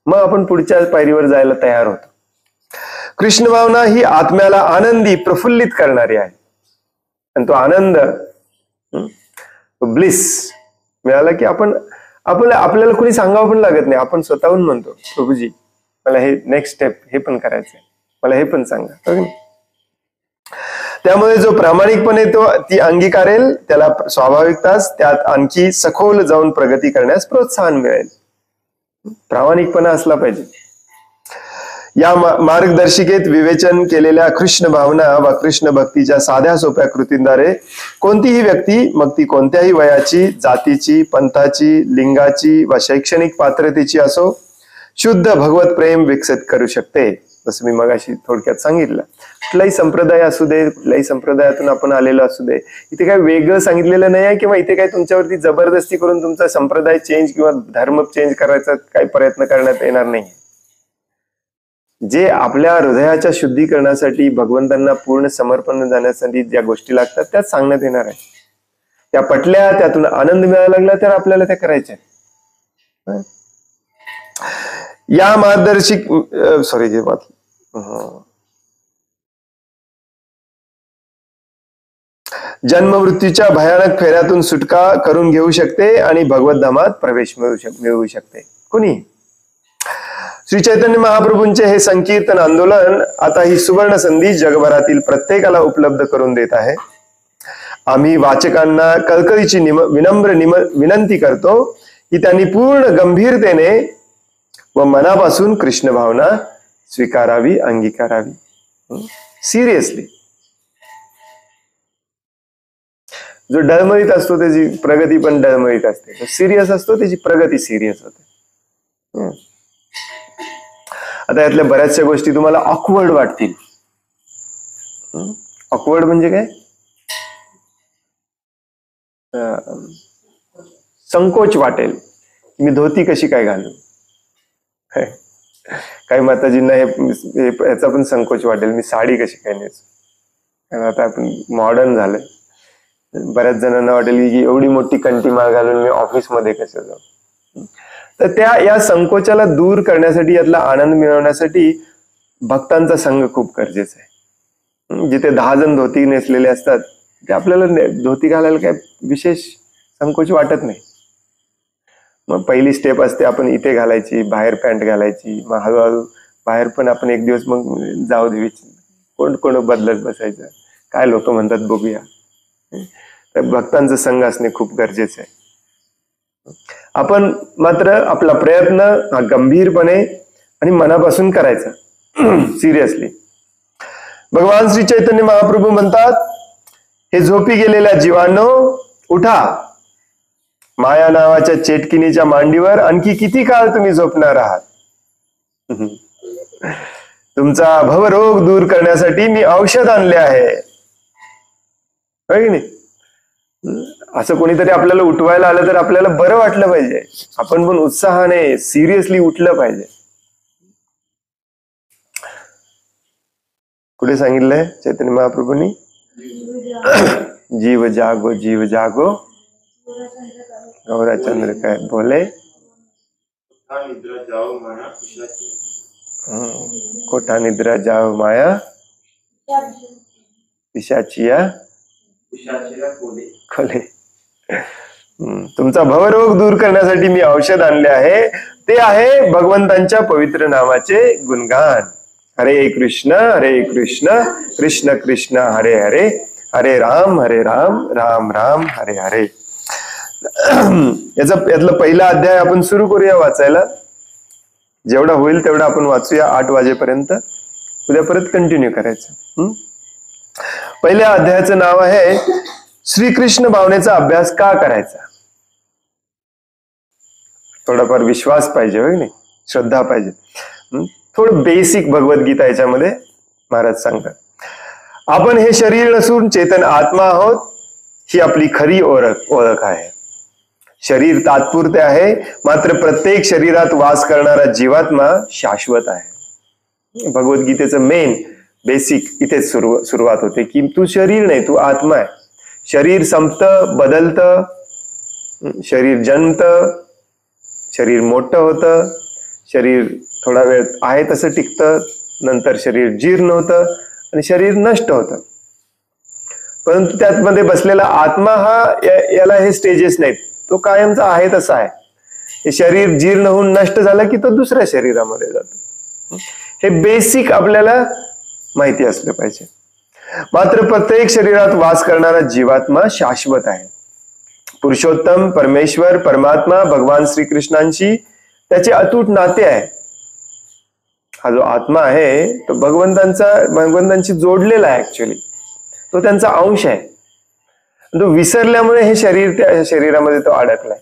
मग आपण पुढच्या पायरीवर जायला तयार होतो. कृष्ण भावना ही आत्म्याला आनंदी प्रफुल्लित करणारी आहे. आणि तो आनंद ब्लिस मिळाला की आपल्याला कोणी सांगावं पण लागत नाही. आपण स्वतःहून म्हणतो प्रभूजी मला हे नेक्स्ट स्टेप हे पण करायचंय, मला हे पण सांगा. त्यामुळे जो प्रामाणिकपणे ती अंगीकारेल त्याला स्वाभाविकताच त्यात आणखी सखोल जाऊन प्रगती करण्यास प्रोत्साहन मिळेल. प्रामाणिकपणा असला पाहिजे. या मार्गदर्शिकेत विवेचन केलेल्या कृष्ण भावना व कृष्ण भक्तीच्या साध्या सोप्या कृतींद्वारे कोणतीही व्यक्ती, मग ती कोणत्याही वयाची, जातीची, पंथाची, लिंगाची व शैक्षणिक पात्रतेची असो, शुद्ध भगवत प्रेम विकसित करू शकते. जसं मी मगाशी थोडक्यात सांगितलं. कुठलाही संप्रदाय असू दे, कुठल्याही संप्रदायातून आपण आलेलो असू दे, इथे काही वेगळं सांगितलेलं नाही आहे किंवा इथे काही तुमच्यावरती जबरदस्ती करून तुमचा संप्रदाय चेंज किंवा धर्म चेंज करायचा काही प्रयत्न करण्यात येणार नाही. जे आपल्या हृदयाच्या शुद्धीकरणासाठी, भगवंतांना पूर्ण समर्पण जाण्यासाठी ज्या गोष्टी लागतात त्याच सांगण्यात येणार आहे. त्या पटल्या, त्यातून आनंद मिळायला लागला तर आपल्याला त्या करायच्या. या मार्गदर्शिक जन्म मृत्यूच्या भयानक फेऱ्यातून सुटका करून घेऊ शकते आणि भगवतधामात प्रवेश मिळवू शकते. कुणी? श्री चैतन्य महाप्रभूंचे हे संकीर्तन आंदोलन आता ही सुवर्ण संधी जगभरातील प्रत्येकाला उपलब्ध करून देत आहे. आम्ही वाचकांना कळकळीची विनम्र विनंती करतो की त्यांनी पूर्ण गंभीरतेने व मनापासून कृष्ण भावना स्वीकारावी, अंगीकारावी. सिरियसली. जो डळमळीत असतो त्याची प्रगती पण डळमळीत असते, जो सिरियस असतो त्याची प्रगती सिरियस होते. आता यातल्या बऱ्याचशा गोष्टी तुम्हाला ऑकवर्ड वाटतील. ऑकवर्ड म्हणजे काय? संकोच वाटेल, मी धोती कशी काय घालू. काही माताजींना याचा पण संकोच वाटेल, मी साडी कशी काय नेसू. कारण आता आपण मॉडर्न झालंय. बऱ्याच जणांना वाटेल की एवढी मोठी कंटीमाळ घालून मी ऑफिसमध्ये कसं जाऊ. तर या संकोचाला दूर करण्यासाठी, यातला आनंद मिळवण्यासाठी भक्तांचा संघ खूप गरजेचा आहे. जिथे 10 जण धोती नेसलेले असतात ते आपल्याला धोती घालायला काय विशेष संकोच वाटत नाही. मग पहिली स्टेप असते आपण इथे घालायची, बाहेर पॅन्ट घालायची, मग हळूहळू बाहेर पण आपण एक दिवस मग जाऊ द्यायची, कोण कोण बदलत बसायचं, काय लोक म्हणतात बघूया. तर भक्तांचा संघ असणे खूप गरजेचं आहे. आपण मात्र आपला प्रयत्न हा गंभीरपणे आणि मनापासून करायचा, सिरियसली. भगवान श्री चैतन्य महाप्रभू म्हणतात, हे झोपी गेलेल्या जीवांनो उठा. माया नावाच्या चेटकिनीच्या मांडीवर आणखी किती काळ तुम्ही झोपणार आहात. तुमचा भवरोग दूर करण्यासाठी मी औषध आणले आहे. की नाही? असं कोणीतरी आपल्याला उठवायला आलं तर आपल्याला बरं वाटलं पाहिजे. आपण पण उत्साहाने सिरियसली उठलं पाहिजे. कुठे सांगितलंय चैतन्य महाप्रभूंनी? जीव जागो जीव जागो गौराचंद्र काय बोले, कोठा निद्रा जाओ माया पिशाचिया खोले. तुमचा भवरोग दूर करण्यासाठी मी औषध आणले आहे. ते आहे भगवंतांच्या पवित्र नामाचे गुणगान. हरे कृष्ण कृष्ण कृष्ण हरे हरे, हरे राम राम राम हरे हरे. यातला पहिला अध्याय आपण सुरू करूया वाचायला. जेवढा होईल तेवढा आपण वाचूया 8 वाजेपर्यंत. उद्या परत कंटिन्यू करायचं. पहिल्या अध्यायाचं नाव आहे श्रीकृष्ण भावनेचा अभ्यास का करायचा. थोडाफार विश्वास पाहिजे, होय नाही, श्रद्धा पाहिजे. थोडं बेसिक भगवद्गीता याच्यामध्ये महाराज सांगतात. आपण हे शरीर नसून चेतन आत्मा आहोत, ही आपली खरी ओळख आहे. शरीर तात्पुरते आहे, मात्र प्रत्येक शरीरात वास करणारा जीवात्मा शाश्वत आहे. भगवद्गीतेचं मेन बेसिक इथेच सुरुवात होते की तू शरीर नाही, तू आत्मा आहे. शरीर संपतं, बदलतं, शरीर जन्मतं, शरीर मोठं होतं, शरीर थोडा वेळ आहे तसं टिकतं, नंतर शरीर जीर्ण होतं आणि शरीर नष्ट होतं. परंतु त्यामध्ये बसलेला आत्मा याला हे स्टेजेस नाहीत, तो कायमचा आहे तसा आहे. हे शरीर जीर्ण होऊन नष्ट झालं की तो दुसऱ्या शरीरामध्ये जातो. हे बेसिक आपल्याला माहिती असलं पाहिजे. मात्र प्रत्येक शरीरात वास करणारा जीवात्मा शाश्वत आहे. पुरुषोत्तम परमेश्वर परमात्मा भगवान श्रीकृष्णांशी त्याचे अतूट नाते आहे. हा जो आत्मा आहे तो भगवंतांशी जोडलेला आहे. ऍक्च्युअली तो त्यांचा अंश आहे. तो विसरल्यामुळे हे शरीर त्या शरीरामध्ये तो अडकलाय.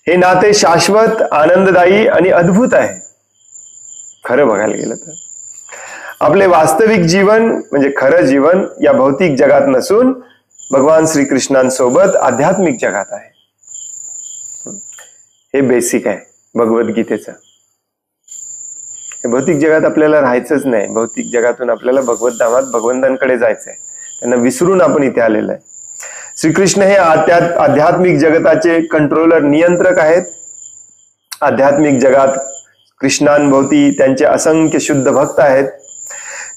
हे नाते शाश्वत, आनंददायी आणि अद्भुत आहे. खरं बघायला गेलं तर आपले वास्तविक जीवन म्हणजे खरं जीवन या भौतिक जगात नसून भगवान श्रीकृष्णांसोबत आध्यात्मिक जगात आहे. हे बेसिक आहे भगवद्गीतेचं. भौतिक जगात आपल्याला राहायचंच नाही. भौतिक जगातून आपल्याला भगवत धामात भगवंतांकडे जायचंय. त्यांना विसरून आपण इथे आलेलो आहे. श्रीकृष्ण हे आध्यात्मिक जगताचे कंट्रोलर, नियंत्रक आहेत. आध्यात्मिक जगात कृष्णांभोवती त्यांचे असंख्य शुद्ध भक्त आहेत,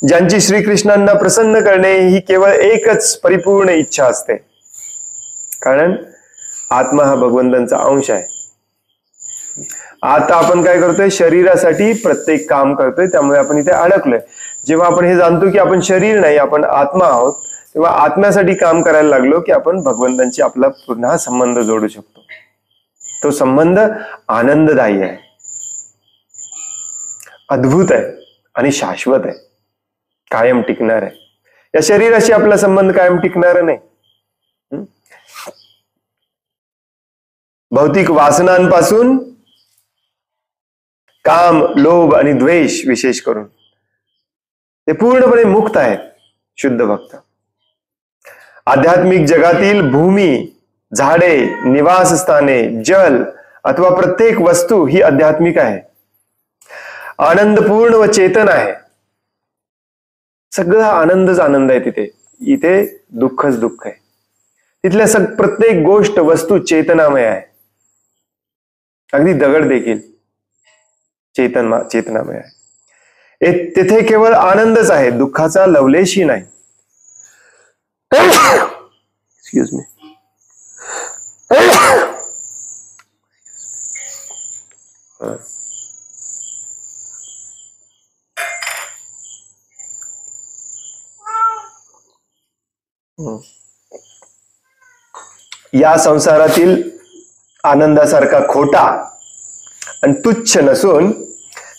ज्यांची श्रीकृष्णांना प्रसन्न करणे ही केवळ एकच परिपूर्ण इच्छा असते. कारण आत्मा हा भगवंतांचा अंश आहे. आता आपण काय करतोय, शरीरासाठी प्रत्येक काम करतोय, त्यामुळे आपण इथे अडकलोय. जेव्हा आपण हे जाणतो की आपण शरीर नाही, आपण आत्मा आहोत, तेव्हा आत्म्यासाठी काम करायला लागलो की आपण भगवंतांची आपला पुन्हा संबंध जोडू शकतो. तो संबंध आनंददायी आहे, अद्भुत आहे आणि शाश्वत आहे, कायम टिकणार आहे. या शरीराशी आपला संबंध कायम टिकणार नाही. भौतिक वासनांपासून, काम, लोभ आणि द्वेष विशेष करून ते पूर्णपणे मुक्त आहेत शुद्ध भक्त. आध्यात्मिक जगातील भूमी, झाडे, निवासस्थाने, जल अथवा प्रत्येक वस्तू ही आध्यात्मिक आहे, आनंदपूर्ण व चेतन आहे. सगळा आनंदच आनंद आहे तिथे. इथे दुःखच दुःख आहे. तिथल्या प्रत्येक गोष्ट, वस्तू चेतनामय आहे. अगदी दगड देखील चेतनामय आहे. तिथे केवळ आनंदच आहे, दुःखाचा लवलेशही नाही. Excuse me. या संसारातील आनंदासारखा खोटा आणि तुच्छ नसून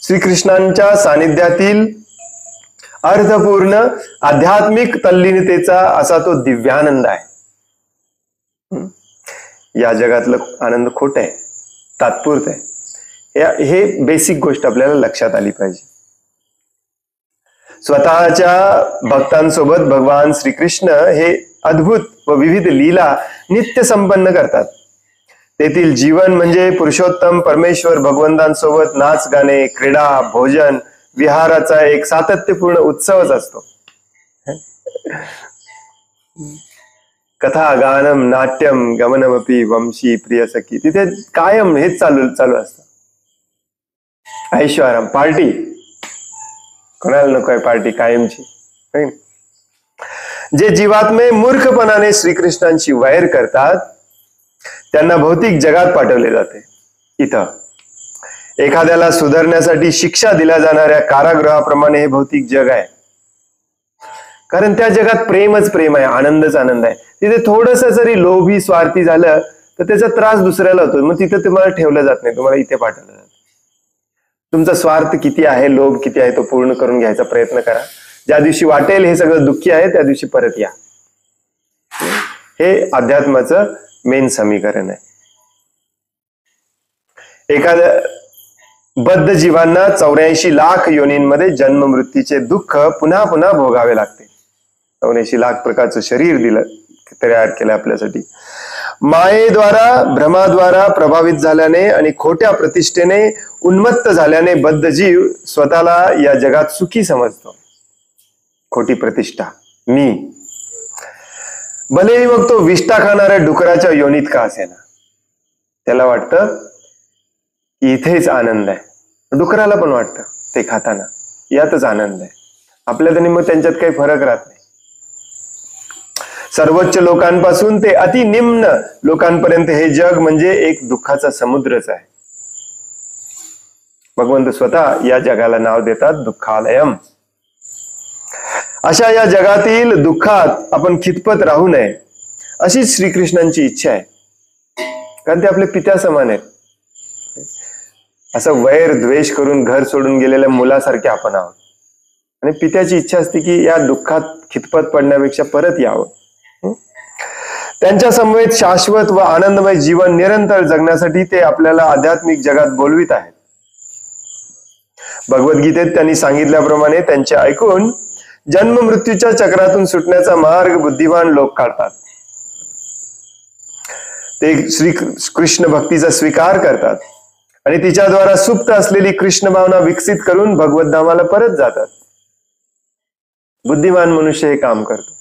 श्रीकृष्णांच्या सानिध्यातील अर्थपूर्ण आध्यात्मिक तल्लीनतेचा असा तो दिव्यानंद आहे. या जगातलं आनंद खोट आहे, तात्पुरत आहे. हे बेसिक गोष्ट आपल्याला लक्षात आली पाहिजे. स्वतःच्या भक्तांसोबत भगवान श्रीकृष्ण हे अद्भुत व विविध लीला नित्य संपन्न करतात. तेथील जीवन म्हणजे पुरुषोत्तम परमेश्वर भगवंतांसोबत नाच गाणे, क्रीडा, भोजन, विहाराचा एक सातत्यपूर्ण उत्सवच असतो. कथा, गानम, नाट्यम, गमनमपी वंशी प्रिय सखी, तिथे कायम हेच चालू असतं. ऐशो आराम, पार्टी, कोणाला नको आहे पार्टी कायमची. जे जीवात्मे मूर्खपणाने श्रीकृष्णांची वैर करतात त्यांना भौतिक जगात पाठवले जाते. इथं एखाद्याला सुधारण्यासाठी शिक्षा दिल्या जाणाऱ्या कारागृहाप्रमाणे हे भौतिक जग आहे. कारण त्या जगात प्रेमच प्रेम आहे, आनंदच आनंद आहे. तिथे थोडस जरी लोभी स्वार्थी झालं तर त्याचा त्रास दुसऱ्याला होतो. मग तिथे तुम्हाला ठेवलं जात नाही, तुम्हाला इथे पाठवलं जातं. तुमचा स्वार्थ किती आहे, लोभ किती आहे, तो पूर्ण करून घ्यायचा प्रयत्न करा. ज्या दिवशी वाटेल हे सगळं दुःखी आहे त्या दिवशी परत या. हे अध्यात्माचं मेन समीकरण आहे. एखाद्या बद्ध जीवांना 84 लाख योनींमध्ये जन्म मृत्यूचे दुःख पुन्हा पुन्हा भोगावे लागते. 84 लाख प्रकारचं शरीर दिलं, तयार केलं आपल्यासाठी. मायेद्वारा, भ्रमाद्वारा प्रभावित झाल्याने आणि खोट्या प्रतिष्ठेने उन्मत्त झाल्याने बद्ध जीव स्वतःला या जगात सुखी समजतो. खोटी प्रतिष्ठा, मी, भलेही मग तो विष्ठा खाणाऱ्या डुकराच्या योनीत का असेना, त्याला वाटतं की इथेच आनंद आहे. डुकराला पण वाटतं ते खाताना यातच आनंद आहे. आपल्या तरी मग त्यांच्यात काही फरक राहत नाही. सर्वोच्च लोकांपासून ते अति निम्न लोकांपर्यंत हे जग म्हणजे एक दुःखाचा समुद्रच आहे. भगवंत स्वतः या जगाला नाव देतात दुःखालयम. अशा या जगातील दुःखात आपण खितपत राहू नये अशी श्रीकृष्णांची इच्छा आहे. कारण ते आपले पित्या समान आहेत. असं वैर द्वेष करून घर सोडून गेलेल्या मुलासारखे आपण आहोत. आणि पित्याची इच्छा असते की या दुःखात खितपत पडण्यापेक्षा परत यावं. त्यांच्या समवेत शाश्वत व आनंदमय जीवन निरंतर जगण्यासाठी ते आपल्याला आध्यात्मिक जगात बोलवित आहेत. भगवद्गीतेत त्यांनी सांगितल्याप्रमाणे त्यांचे ऐकून जन्म मृत्यूच्या चक्रातून सुटण्याचा मार्ग बुद्धिमान लोक काढतात. ते श्री कृष्ण भक्तीचा स्वीकार करतात आणि तिच्याद्वारा सुप्त असलेली कृष्ण भावना विकसित करून भगवत धामाला परत जातात. बुद्धिमान मनुष्य हे काम करतो.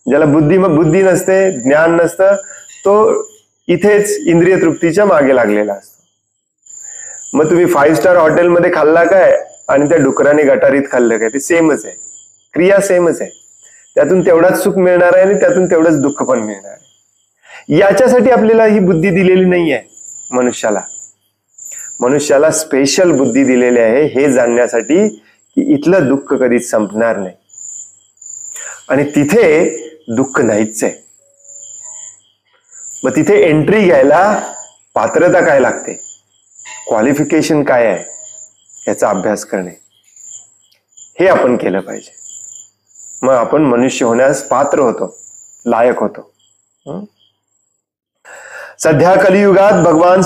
ज्याला बुद्धी नसते, ज्ञान नसतं, तो इथेच इंद्रिय तृप्तीच्या मागे लागलेला असतो. मग तुम्ही 5 स्टार हॉटेलमध्ये खाल्ला काय आणि त्या डुकराने गटारीत खाल्लं काय, ते सेमच आहे, क्रिया सेमच आहे. त्यातून तेवढाच सुख मिळणार आहे आणि त्यातून तेवढंच दुःख पण मिळणार आहे. याच्यासाठी आपल्याला ही बुद्धी दिलेली नाही आहे. मनुष्याला स्पेशल बुद्धी दिलेली आहे हे जाणण्यासाठी की इथलं दुःख कधीच संपणार नाही आणि तिथे दुःख नाहीच आहे. मग तिथे एंट्री घ्यायला पात्रता काय लागते, क्वालिफिकेशन काय आहे, याचा अभ्यास करणे हे आपण केलं पाहिजे. मग आपण मनुष्य होण्यास पात्र होतो, लायक होतो. सध्या कलियुगात भगवान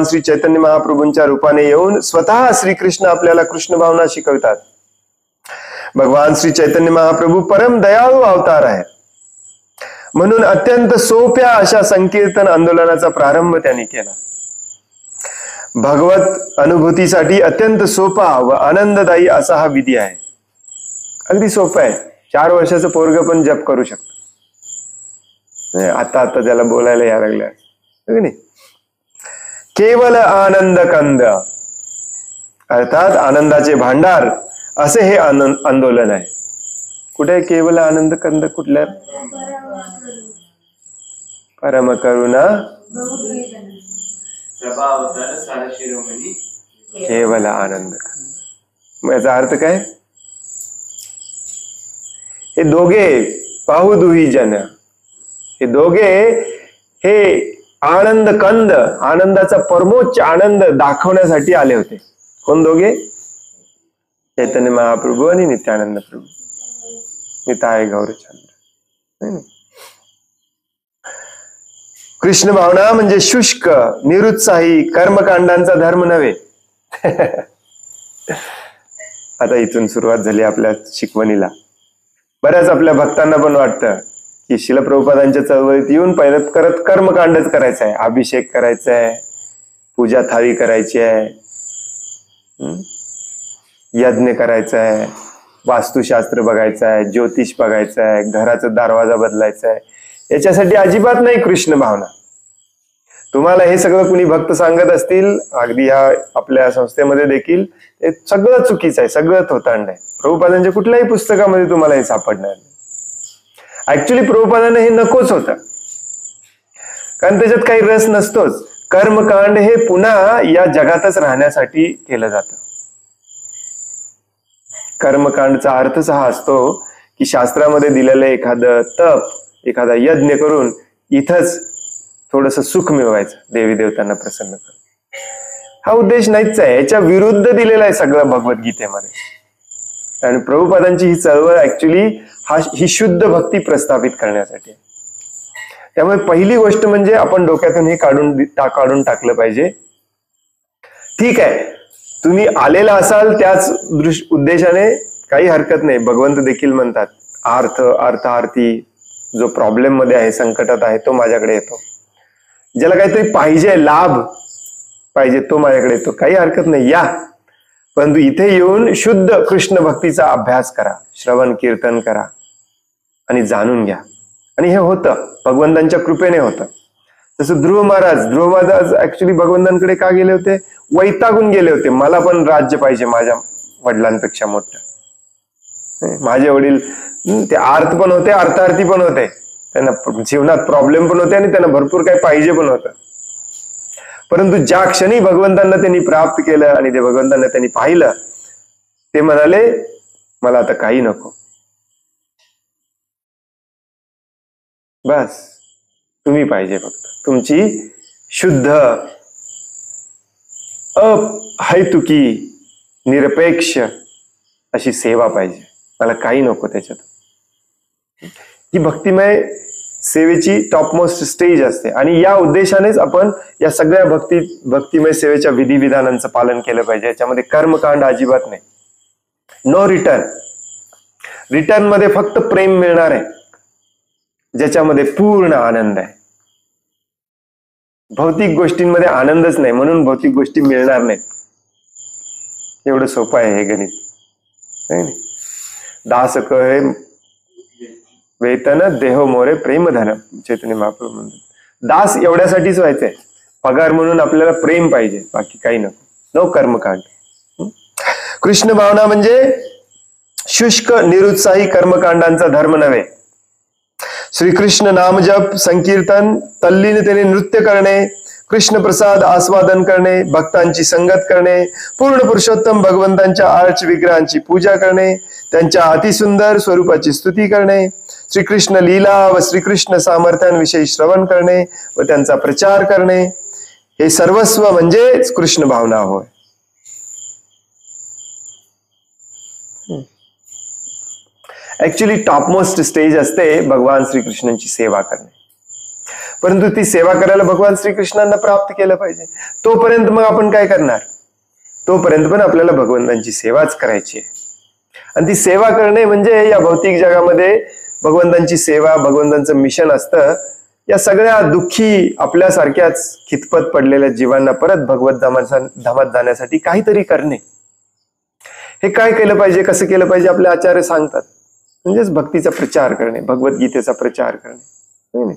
श्री चैतन्य महाप्रभूंच्या रूपाने येऊन स्वतः श्रीकृष्ण आपल्याला कृष्ण भावना शिकवतात. भगवान श्री चैतन्य महाप्रभू परम दयाळू अवतार आहे. म्हणून अत्यंत सोप्या अशा संकीर्तन आंदोलनाचा प्रारंभ त्यांनी केला. भगवत अनुभूतीसाठी अत्यंत सोपा व आनंददायी असा हा विधी आहे. अगदी सोपा आहे. 4 वर्षाचं पोरग पण जप करू शकतो. आता त्याला बोलायला यायला लागलं. केवल आनंद कंद अर्थात आनंदाचे भांडार असे हे आंदोलन आहे. कुठे केवल आनंद कंद? कुठल्या? परम करुणा केवल आनंद कंद. मग याचा अर्थ काय? हे दोघे पाहू दुही जन, हे दोघे हे आनंद कंद, आनंदाचा परमोच्च आनंद दाखवण्यासाठी आले होते. कोण दोघे? चैतन्य महाप्रभू आणि नित्यानंद प्रभू, निताय गौरचंद्र. कृष्ण भावना म्हणजे शुष्क निरुत्साही कर्मकांडांचा धर्म नव्हे. आता इथून सुरुवात झाली आपल्या शिकवणीला. बऱ्याच आपल्या भक्तांना पण वाटतं की शिल प्रभुपादांच्या चळवळीत येऊन पहिलं करत कर्मकांडच करायचं आहे, अभिषेक करायचा आहे, पूजा थाळी करायची आहे, यज्ञ करायचा आहे, वास्तुशास्त्र बघायचं आहे, ज्योतिष बघायचं आहे, घराचा दरवाजा बदलायचा आहे. याच्यासाठी अजिबात नाही कृष्ण भावना. तुम्हाला हे सगळं कुणी भक्त सांगत असतील, अगदी ह्या आपल्या संस्थेमध्ये देखील, हे सगळं चुकीचं आहे, सगळं थोतांड आहे. प्रभुपादांच्या कुठल्याही पुस्तकामध्ये तुम्हाला हे सापडणार नाही. ऍक्च्युली प्रभुपादांना हे नकोच होतं, कारण त्याच्यात काही रस नसतोच. कर्मकांड हे पुन्हा या जगातच राहण्यासाठी केलं जातं. कर्मकांडचा अर्थच हा असतो की शास्त्रामध्ये दिलेलं एखादं तप, एखादा यज्ञ करून इथंच थोडस सुख मिळवायचं, देवी देवतांना प्रसन्न करून. हा उद्देश नाहीच आहे. याच्या विरुद्ध दिलेला आहे सगळं भगवद्गीतेमध्ये. आणि प्रभुपादांची ही चळवळ ऍक्च्युली ही शुद्ध भक्ती प्रस्थापित करण्यासाठी. त्यामुळे पहिली गोष्ट म्हणजे आपण डोक्यातून हे काढून टाकलं पाहिजे. ठीक आहे, तुम्ही आलेला असाल त्याच उद्देशाने, काही हरकत नाही. भगवंत देखील म्हणतात अर्थार्थी जो प्रॉब्लेम मध्ये आहे, संकटात आहे, तो माझ्याकडे येतो. ज्याला काहीतरी पाहिजे, लाभ पाहिजे, तो माझ्याकडे येतो. काही हरकत नाही, या. परंतु इथे येऊन शुद्ध कृष्ण भक्तीचा अभ्यास करा, श्रवण कीर्तन करा आणि जाणून घ्या. आणि हे होतं, भगवंतांच्या कृपेने होतं. जसं ध्रुव महाराज ऍक्च्युली भगवंतांकडे का गेले होते? वैतागून गेले होते. मला पण राज्य पाहिजे माझ्या वडिलांपेक्षा मोठं. माझे वडील ते आर्थ पण होते, अर्थार्थी पण होते. त्यांना जीवनात प्रॉब्लेम पण होते आणि त्यांना भरपूर काही पाहिजे पण होतं. परंतु ज्या क्षणी भगवंतांना त्यांनी प्राप्त केलं आणि ते भगवंतांना त्यांनी पाहिलं, ते म्हणाले मला आता काही नको, बस तुम्ही पाहिजे, फक्त तुमची शुद्ध अहैतुकी निरपेक्ष अशी सेवा पाहिजे, मला काही नको त्याच्यात. ही भक्तिमय सेवेची टॉपमोस्ट स्टेज असते. आणि या उद्देशानेच आपण या सगळ्या भक्तिमय सेवेच्या विधिविधानांचं पालन केलं पाहिजे. याच्यामध्ये कर्मकांड अजिबात नाही. No return. रिटर्न मध्ये फक्त प्रेम मिळणार आहे, ज्याच्यामध्ये पूर्ण आनंद आहे. भौतिक गोष्टींमध्ये आनंदच नाही, म्हणून भौतिक गोष्टी मिळणार नाहीत. एवढं सोपं आहे हे गणित. दास कहे वेतन देहो मोरे प्रेमधन, चैतन्य महाप्रभू म्हणतात. दास एवढ्यासाठीच व्हायचंय, पगार म्हणून आपल्याला प्रेम पाहिजे, बाकी काही नको. नो कर्मकांड. कृष्ण भावना म्हणजे शुष्क निरुत्साही कर्मकांडांचा धर्म नव्हे. श्रीकृष्ण नामजप, संकीर्तन, तल्लीनतेने नृत्य करणे, कृष्ण प्रसाद आस्वादन करणे, भक्तांची संगत करणे, पूर्ण पुरुषोत्तम भगवंतांच्या आर्च विग्रहांची पूजा करणे, त्यांच्या अतिसुंदर स्वरूपाची स्तुती करणे, श्रीकृष्ण लीला व श्रीकृष्ण सामर्थ्यांविषयी श्रवण करणे व त्यांचा प्रचार करणे, हे सर्वस्व म्हणजेच कृष्ण भावना होय. ऍक्च्युली टॉपमोस्ट स्टेज असते भगवान श्रीकृष्णांची सेवा करणे. परंतु ती सेवा करायला भगवान श्रीकृष्णांना प्राप्त केलं पाहिजे. तोपर्यंत मग आपण काय करणार? तोपर्यंत पण आपल्याला भगवंतांची सेवाच करायची आहे. आणि ती सेवा करणे म्हणजे या भौतिक जगामध्ये भगवंतांची सेवा, भगवंतांचं मिशन असतं. या सगळ्या दुःखी आपल्यासारख्याच खितपत पडलेल्या जीवांना परत भगवत धामात जाण्यासाठी काहीतरी करणे. हे काय केलं पाहिजे, कसं केलं पाहिजे आपले आचार्य सांगतात. म्हणजेच भक्तीचा प्रचार करणे, भगवद्गीतेचा प्रचार करणे,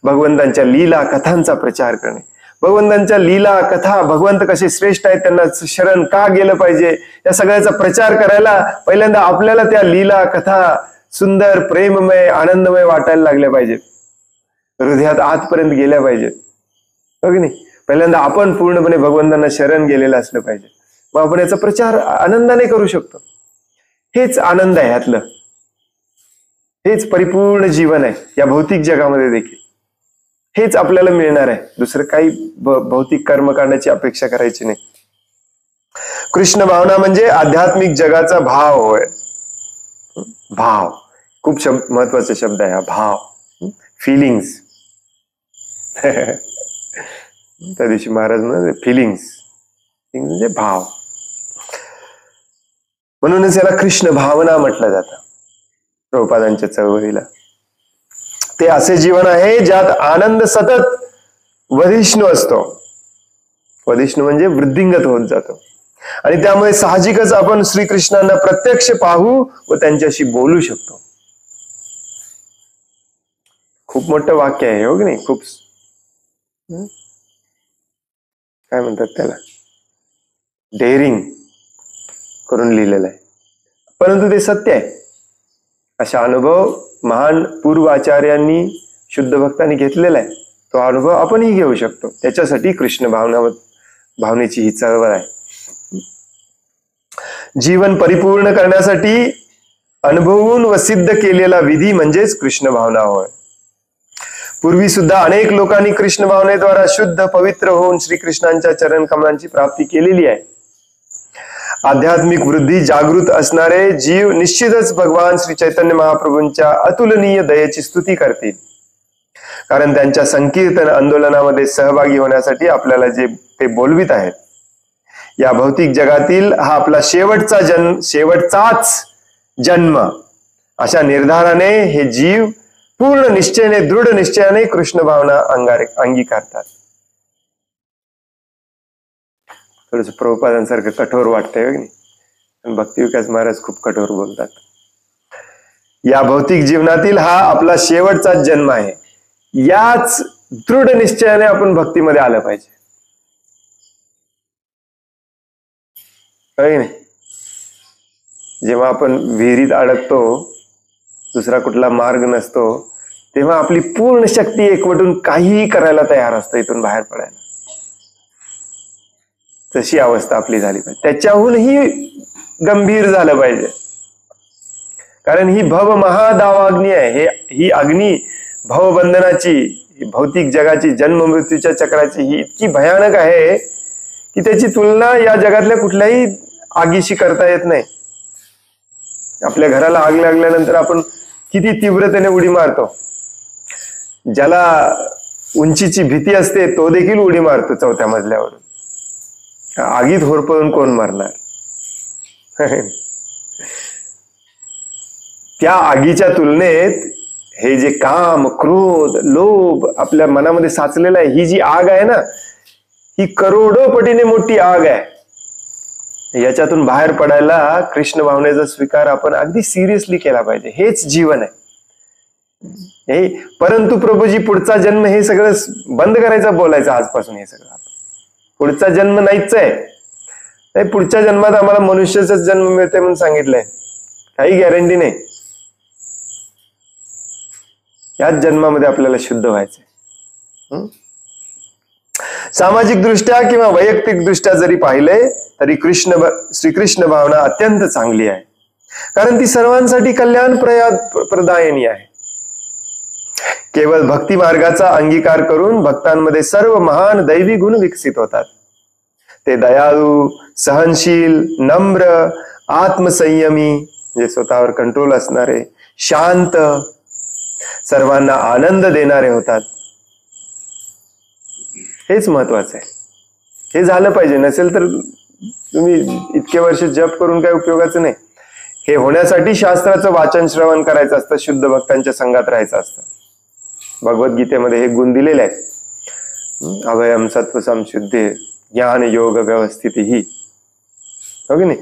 भगवंतांच्या लीला कथांचा प्रचार करणे, भगवंतांच्या लीला कथा, भगवंत कसे श्रेष्ठ आहेत, त्यांना शरण का गेलं पाहिजे, या सगळ्याचा प्रचार करायला पहिल्यांदा आपल्याला त्या लीला कथा सुंदर, प्रेममय, आनंदमय वाटायला लागल्या पाहिजेत, हृदयात आतपर्यंत गेल्या पाहिजेत. हो की नाही? पहिल्यांदा आपण पूर्णपणे भगवंतांना शरण गेलेलं असलं पाहिजे. मग आपण याचा प्रचार आनंदाने करू शकतो. हेच आनंद आहे ह्यातलं. हेच परिपूर्ण जीवन आहे या भौतिक जगामध्ये देखील. हेच आपल्याला मिळणार आहे. दुसरं काही भौतिक कर्मकांडाची अपेक्षा करायची नाही. कृष्ण भावना म्हणजे आध्यात्मिक जगाचा भाव होय. भाव खूप महत्वाचा शब्द आहे हा, भाव. फिलिंग्स. त्या दिवशी महाराज म्हणाले फिलिंग्स म्हणजे भाव. म्हणूनच याला कृष्ण भावना म्हटलं जातं प्रभुपादांच्या चळवळीला. ते असे जीवन आहे ज्यात आनंद सतत वधिष्णू असतो. वधिष्णू म्हणजे वृद्धिंगत होत जातो. आणि त्यामुळे साहजिकच आपण श्रीकृष्णांना प्रत्यक्ष पाहू व त्यांच्याशी बोलू शकतो. खूप मोठं वाक्य आहे, हो की नाही? खूप काय म्हणतात त्याला, डेअरिंग करून लिहिलेलं आहे. परंतु ते सत्य आहे. अशा अनुभव महान पूर्व आचार्यांनी, शुद्ध भक्तांनी घेतलेला आहे. तो अनुभव आपणही घेऊ शकतो. त्याच्यासाठी कृष्ण भावनेची ही चळवळ आहे. जीवन परिपूर्ण करण्यासाठी अनुभवून व सिद्ध केलेला विधी म्हणजेच कृष्ण भावना होय. पूर्वी सुद्धा अनेक लोकांनी कृष्ण भावनेद्वारा शुद्ध पवित्र होऊन श्रीकृष्णांच्या चरण कमलांची प्राप्ती केलेली आहे. आध्यात्मिक वृद्धी जागृत असणारे जीव निश्चितच भगवान श्री चैतन्य महाप्रभूंच्या अतुलनीय दयेची स्तुती करतील. कारण त्यांच्या संकीर्तन आंदोलनामध्ये सहभागी होण्यासाठी आपल्याला जे ते बोलवित आहेत. या भौतिक जगातील हा आपला शेवटचाच जन्म अशा निर्धाराने हे जीव पूर्ण निश्चयाने, दृढ निश्चयाने कृष्ण भावना अंगीकारतात. थोडस प्रभुपादांसारखं कठोर वाटतंय की नाही? भक्ती विकास महाराज खूप कठोर बोलतात. या भौतिक जीवनातील हा आपला शेवटचाच जन्म आहे. याच दृढ निश्चयाने आपण भक्तीमध्ये आलं पाहिजे. नाही, जेव्हा आपण विहिरीत अडकतो, दुसरा कुठला मार्ग नसतो, तेव्हा आपली पूर्ण शक्ती एकवटून काहीही करायला तयार असतो इथून बाहेर पडायला. तशी अवस्था आपली झाली पाहिजे. त्याच्याहूनही गंभीर झालं पाहिजे. कारण ही भव महादावाग्नी आहे. ही अग्नी भवबंधनाची, भौतिक जगाची, जन्म मृत्यूच्या चक्राची ही इतकी भयानक आहे की त्याची तुलना या जगातल्या कुठल्याही आगीशी करता येत नाही. आपल्या घराला आग लागल्यानंतर आपण किती तीव्रतेने उडी मारतो. ज्याला उंचीची भीती असते तो देखील उडी मारतो 4थ्या मजल्यावरून. आगीत होरपळून कोण मारणार? त्या आगीच्या तुलनेत हे जे काम, क्रोध, लोभ आपल्या मनामध्ये साचलेला आहे, ही जी आग आहे ना, ही करोडो पटीने मोठी आग आहे. याच्यातून बाहेर पडायला कृष्ण भावनेचा स्वीकार आपण अगदी सिरियसली केला पाहिजे. हेच जीवन आहे. हे परंतु प्रभूजी पुढचा जन्म हे सगळं बंद करायचं, बोलायचं आजपासून. हे सगळं पुढचा जन्म नाहीच आहे. पुढच्या जन्मात आम्हाला मनुष्याचाच जन्म मिळते म्हणून सांगितलंय. काही गॅरंटी नाही. याच जन्मामध्ये आपल्याला शुद्ध व्हायचंय. सामाजिक दृष्ट्या किंवा वैयक्तिक दृष्ट्या जरी पाहिले तरी श्रीकृष्ण भावना अत्यंत चांगली आहे, कारण ती सर्वांसाठी कल्याण प्रदायिनी आहे. केवळ भक्ती मार्गाचा अंगीकार करून भक्तांमध्ये सर्व महान दैवी गुण विकसित होतात. ते दयाळू, सहनशील, नम्र, आत्मसंयमी म्हणजे स्वतःवर कंट्रोल असणारे, शांत, सर्वांना आनंद देणारे होतात. हेच महत्वाचं आहे. हे झालं पाहिजे. नसेल तर तुम्ही इतके वर्ष जप करून काही उपयोगाचं नाही. हे होण्यासाठी शास्त्राचं वाचन श्रवण करायचं असतं, शुद्ध भक्तांच्या संघात राहायचं असतं. भगवद्गीतेमध्ये हे गुण दिलेले आहेत. अभयम सत्व संशुद्धे ज्ञान योग व्यवस्थिती, हो की नाही?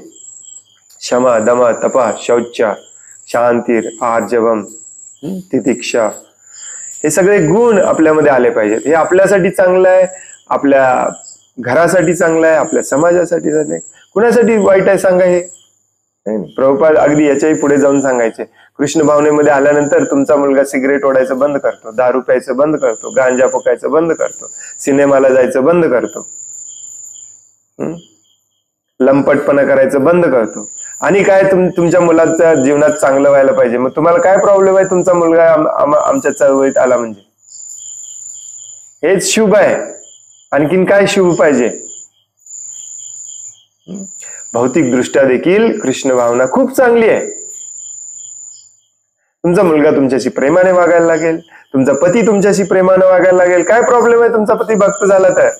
क्षमा दम तपा शौच शांतीर आर्जवम तितिक्षा, हे सगळे गुण आपल्यामध्ये आले पाहिजेत. हे आपल्यासाठी चांगलं आहे, आपल्या घरासाठी चांगलं आहे, आपल्या समाजासाठी चांगलं आहे. कुणासाठी वाईट आहे सांगा? हे प्रभुपाद अगदी याच्याही पुढे जाऊन सांगायचे. कृष्ण भावनेमध्ये आल्यानंतर तुमचा मुलगा सिगरेट ओढायचं बंद करतो, दारू प्यायचं बंद करतो, गांजा पोकायचं बंद करतो, सिनेमाला जायचं बंद करतो, लंपटपणा करायचं बंद करतो. आणि काय तुमच्या मुलाच्या जीवनात चांगलं व्हायला पाहिजे. मग तुम्हाला काय प्रॉब्लेम आहे? तुमचा मुलगा आमच्या चळवळीत आला म्हणजे हेच शुभ आहे. आणखीन काय शुभ पाहिजे? भौतिक दृष्ट्या देखील कृष्ण भावना खूप चांगली आहे. तुमचा मुलगा तुमच्याशी प्रेमाने वागायला लागेल, तुमचा पती तुमच्याशी प्रेमाने वागायला लागेल. काय प्रॉब्लेम आहे तुमचा पती भक्त झाला तर?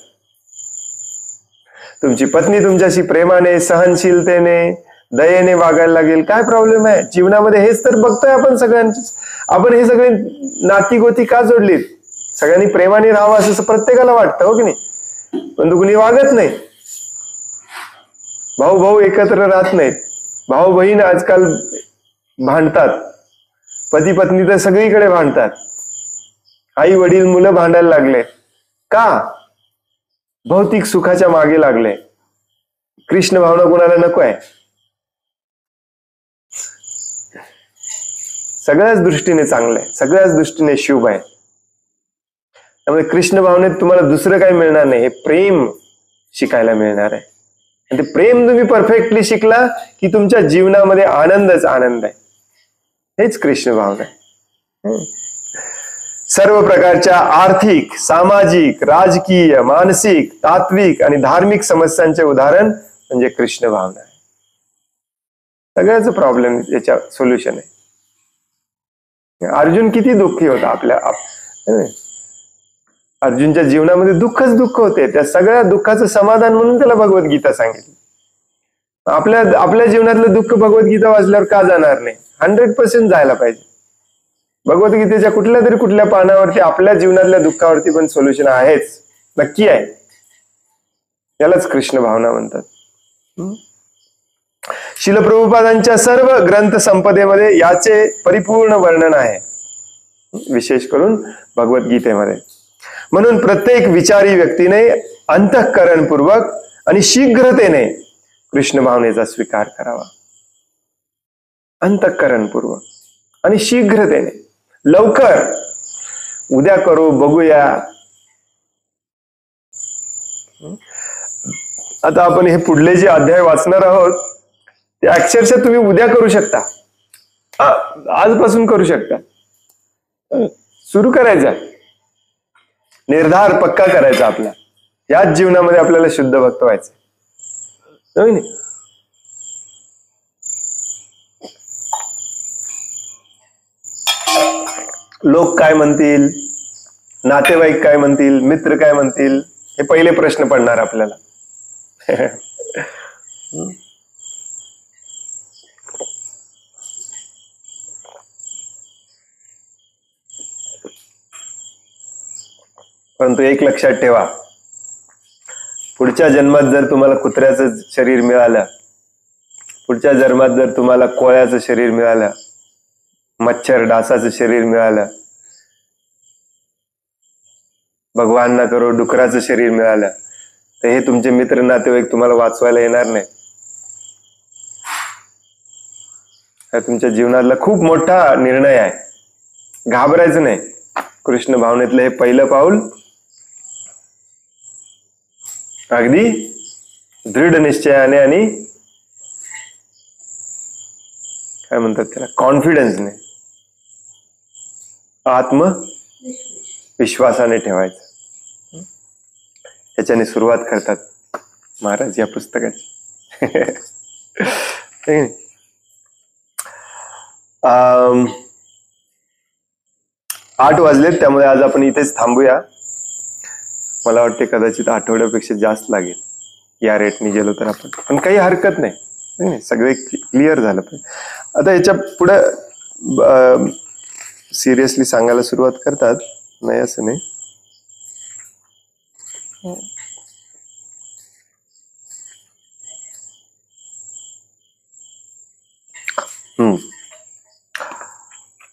तुमची पत्नी तुमच्याशी प्रेमाने, सहनशीलतेने, दयेने वागायला लागेल. काय प्रॉब्लेम आहे? जीवनामध्ये हेच तर बघतोय आपण सगळ्यांची. आपण हे सगळे नाती गोती का जोडलीत? सगळ्यांनी प्रेमाने राहावं असं प्रत्येकाला वाटतं, हो की नाही? पण कुणी वागत नाही. भाऊ भाऊ एकत्र राहत नाहीत. भाऊ बहीण आजकाल भांडतात. पती पत्नी तर सगळीकडे भांडतात. आई वडील मुलं भांडायला लागले. का? भौतिक सुखाच्या मागे लागले. कृष्ण भावना कोणाला नको आहे. सगळ्याच दृष्टीने चांगलं आहे, सगळ्याच दृष्टीने शुभ आहे. त्यामुळे कृष्ण भावनेत तुम्हाला दुसरं काही मिळणार नाही. हे प्रेम शिकायला मिळणार आहे. आणि ते प्रेम तुम्ही परफेक्टली शिकला की तुमच्या जीवनामध्ये आनंदच आनंद आहे. हेच कृष्ण भावना आहे. सर्व प्रकारच्या आर्थिक, सामाजिक, राजकीय, मानसिक, तात्विक आणि धार्मिक समस्यांचे उदाहरण म्हणजे कृष्ण भावना आहे. सगळ्याच प्रॉब्लेम याच्या सोल्युशन आहे. अर्जुन किती दुःखी होता. अर्जुनच्या जीवनामध्ये दुःखच दुःख होते. त्या सगळ्या दुःखाचं समाधान म्हणून त्याला भगवद्गीता सांगितली. आपल्या जीवनातलं दुःख भगवद्गीता वाचल्यावर का जाणार नाही? 100% जायला पाहिजे. भगवद्गीतेच्या कुठल्या पानावरती आपल्या जीवनातल्या दुःखावरती पण सोल्युशन आहेच, नक्की आहे. यालाच कृष्ण भावना म्हणतात. श्रील प्रभुपादांच्या सर्व ग्रंथ संपदेमध्ये याचे परिपूर्ण वर्णन आहे, विशेष करून भगवद्गीतेमध्ये. म्हणून प्रत्येक विचारी व्यक्तीने अंतःकरणपूर्वक आणि शीघ्रतेने कृष्ण भावनेचा स्वीकार करावा. अंतःकरणपूर्वक आणि शीघ्रतेने, लवकर. उद्या करू, बघूया. आता आपण हे पुढले जे अध्याय वाचणार आहोत ते अक्षरशः तुम्ही उद्या करू शकता, आजपासून करू शकता. सुरू करायचा, निर्धार पक्का करायचा आपला. याच जीवनामध्ये आपल्याला शुद्ध भक्त व्हायचं. लोक काय म्हणतील, नातेवाईक काय म्हणतील, मित्र काय म्हणतील, हे पहिले प्रश्न पडणार आपल्याला. परंतु एक लक्षात ठेवा, पुढच्या जन्मात जर तुम्हाला कुत्र्याचं शरीर मिळालं, पुढच्या जन्मात जर तुम्हाला कोळ्याचं शरीर मिळालं, मच्छर डासाचं शरीर मिळालं, भगवान ना करो डुकराचं शरीर मिळालं, तर हे तुमचे मित्र नातेवाईक तुम्हाला वाचवायला येणार नाही. हा तुमच्या जीवनातला खूप मोठा निर्णय आहे. घाबरायचं नाही. कृष्ण भावनेतलं हे पहिलं पाऊल अगदी दृढ निश्चयाने आणि काय म्हणतात त्याला, कॉन्फिडन्सने, आत्मविश्वासाने ठेवायचं. याच्याने सुरुवात करतात महाराज या पुस्तकाची. 8 वाजलेत, त्यामुळे आज आपण इथेच थांबूया. मला वाटते कदाचित आठवड्यापेक्षा जास्त लागेल या रेटने गेलो तर आपण, पण काही हरकत नाही, सगळे क्लिअर झालं पाहिजे. आता याच्या पुढे सिरियसली सांगायला सुरुवात करतात, नाही असं नाही.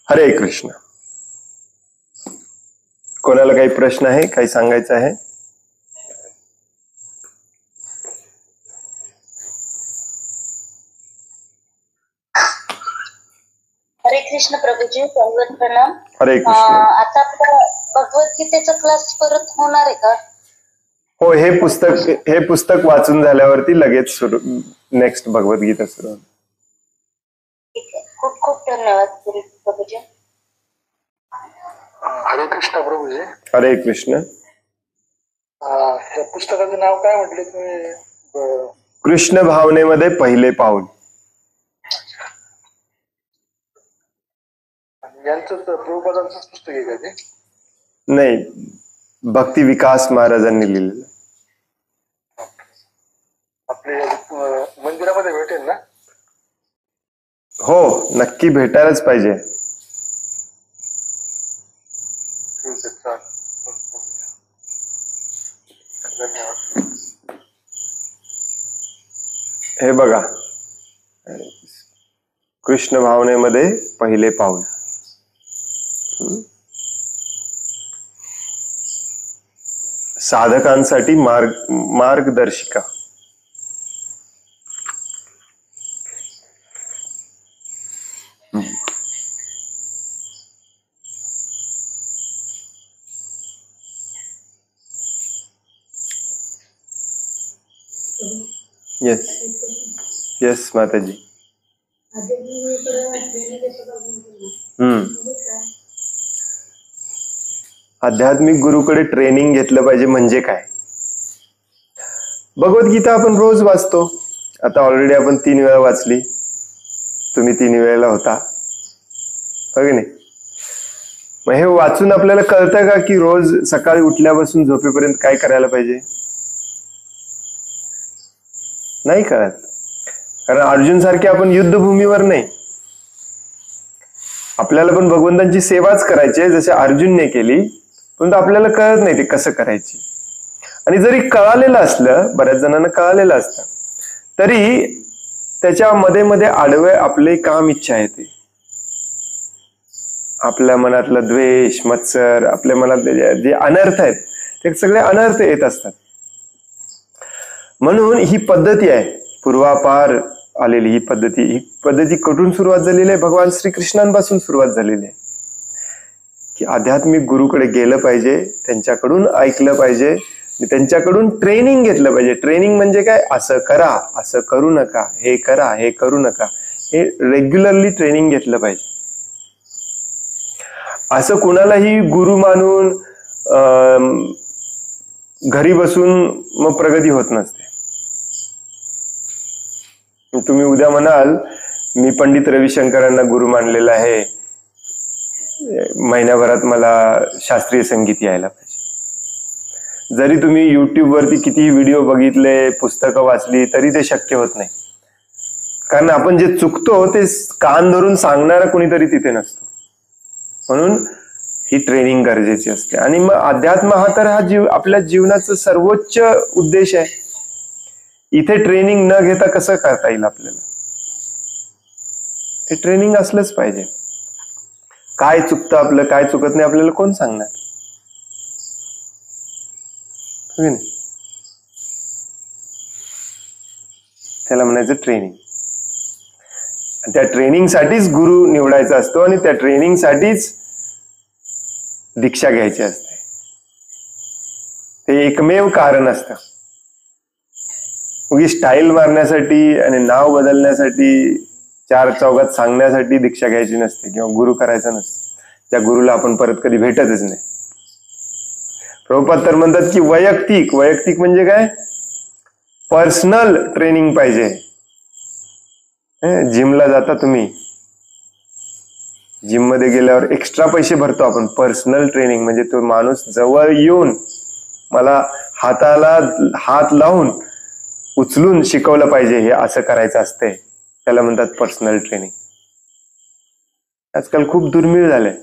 हरे कृष्ण. कोणाला काही प्रश्न आहे, काही सांगायचं आहे? हरे कृष्ण प्रभूजी, भगवत प्रणाम. हरे कृष्ण. आता भगवद्गीतेचा क्लास परत होणार आहे का? हो, हे पुस्तक वाचून झाल्यावरती लगेच सुरू, नेक्स्ट भगवद्गीता सुरू. ठीक आहे, खूप खूप धन्यवाद प्रभूजी. हरे कृष्ण प्रभूजी. हरे कृष्ण. ह्या पुस्तकाचं नाव काय म्हटले तुम्ही? कृष्ण भावनेमध्ये पहिले पाऊल. यांचं प्रभुपादांचं पुस्तक आहे का ते? नाही, भक्ती विकास महाराजांनी लिहिलेलं. आपल्या मंदिरामध्ये भेटेल ना? हो, नक्की भेटायलाच पाहिजे. हे बघा, कृष्ण भावनेमध्ये पहिले पाऊल. साधकांसाठी मार्गदर्शिका. यस यस माताजी. आध्यात्मिक गुरुकडे ट्रेनिंग घेतलं पाहिजे म्हणजे काय? भगवद्गीता आपण रोज वाचतो. आता ऑलरेडी आपण 3 वेळा वाचली, तुम्ही 3 वेळेला होता, हो की नाही? मग हे वाचून आपल्याला कळतं का की रोज सकाळी उठल्यापासून झोपेपर्यंत काय करायला पाहिजे? नाही कळत. कारण अर्जुन सारखे आपण युद्धभूमीवर नाही. आपल्याला पण भगवंतांची सेवाच करायची आहे जसे अर्जुनने केली, पण आपल्याला कळत नाही ते कसं करायची. आणि जरी कळालेलं असलं, बऱ्याच जणांना कळालेलं असतं, तरी त्याच्या मध्ये मध्ये आडवे आपले काम इच्छा येते. आपल्या मनातला द्वेष, मत्सर, आपल्या मनातले जे अनर्थ आहेत ते सगळे अनर्थ येत असतात. म्हणून ही पद्धती आहे, पूर्वापार आलेली ही पद्धती कुठून सुरुवात झालेली आहे? भगवान श्रीकृष्णांपासून सुरुवात झालेली आहे की आध्यात्मिक गुरुकडे गेलं पाहिजे, त्यांच्याकडून ऐकलं पाहिजे, त्यांच्याकडून ट्रेनिंग घेतलं पाहिजे. ट्रेनिंग म्हणजे काय? असं करा, असं करू नका, हे करा, हे करू नका, हे रेग्युलरली ट्रेनिंग घेतलं पाहिजे. असं कुणालाही गुरु मानून घरी बसून मग प्रगती होत नसते. तुम्ही उद्या म्हणाल मी पंडित रविशंकरांना गुरु मानलेला आहे, महिन्याभरात मला शास्त्रीय संगीत यायला पाहिजे. जरी तुम्ही YouTube वरती किती व्हिडिओ बघितले, पुस्तकं वाचली, तरी ते शक्य होत नाही. कारण आपण जे चुकतो ते कान धरून सांगणारा कोणीतरी तिथे नसतो. म्हणून ही ट्रेनिंग गरजेची असते. आणि मग अध्यात्म हा तर हा आपल्या जीवनाचा सर्वोच्च उद्देश आहे. इथे ट्रेनिंग न घेता कसं करता येईल आपल्याला? हे ट्रेनिंग असलंच पाहिजे. काय चुकतं आपलं, काय चुकत नाही, आपल्याला कोण सांगणार? त्याला म्हणायचं ट्रेनिंग. त्या ट्रेनिंगसाठीच गुरु निवडायचा असतो आणि त्या ट्रेनिंगसाठीच दीक्षा घ्यायची असते. ते एकमेव कारण असतं. उगी स्टाईल मारण्यासाठी आणि नाव बदलण्यासाठी, चार चौघात सांगण्यासाठी दीक्षा घ्यायची नसते किंवा गुरु करायचा नसतो. त्या गुरुला आपण परत कधी भेटतच नाही. प्रभुपाद तर म्हणतात की वैयक्तिक म्हणजे काय? पर्सनल ट्रेनिंग पाहिजे. जिमला जाता तुम्ही, जिम मध्ये गेल्यावर एक्स्ट्रा पैसे भरतो आपण. पर्सनल ट्रेनिंग म्हणजे तो माणूस जवळ येऊन मला हाताला हात लावून उचलून शिकवलं पाहिजे, हे असं करायचं असते. त्याला म्हणतात पर्सनल ट्रेनिंग. आजकाल खूप दुर्मिळ झालंय.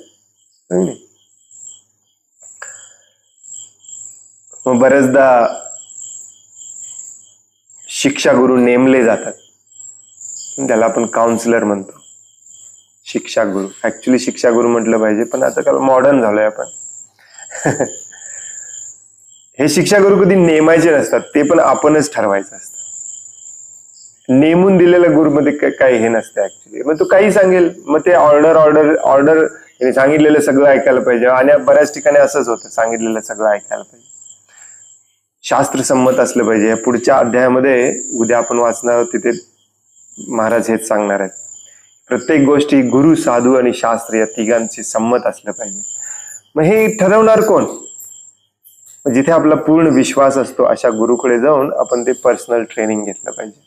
मग बरेचदा शिक्षा गुरु नेमले जातात. त्याला आपण काउन्सिलर म्हणतो, शिक्षा गुरु. ऍक्च्युली शिक्षा गुरु म्हटलं पाहिजे, पण आता काल मॉडर्न झालोय आपण. हे शिक्षा गुरु कधी नेमायचे नसतात, ते पण आपणच ठरवायचं असतं. नेमून दिलेल्या गुरुमध्ये काही हे नसतं ऍक्च्युली. मग तो काही सांगेल, मग ते ऑर्डर सांगितलेलं सगळं ऐकायला पाहिजे. आणि बऱ्याच ठिकाणी असंच होतं, सांगितलेलं सगळं ऐकायला पाहिजे, शास्त्र संमत असलं पाहिजे. पुढच्या अध्यायामध्ये उद्या आपण वाचणार आहोत, तिथे महाराज हेच सांगणार आहेत. प्रत्येक गोष्टी गुरु, साधू आणि शास्त्र या तिघांची संमत असलं पाहिजे. मग हे ठरवणार कोण? जिथे आपला पूर्ण विश्वास असतो अशा गुरुकडे जाऊन आपण ते पर्सनल ट्रेनिंग घेतलं पाहिजे.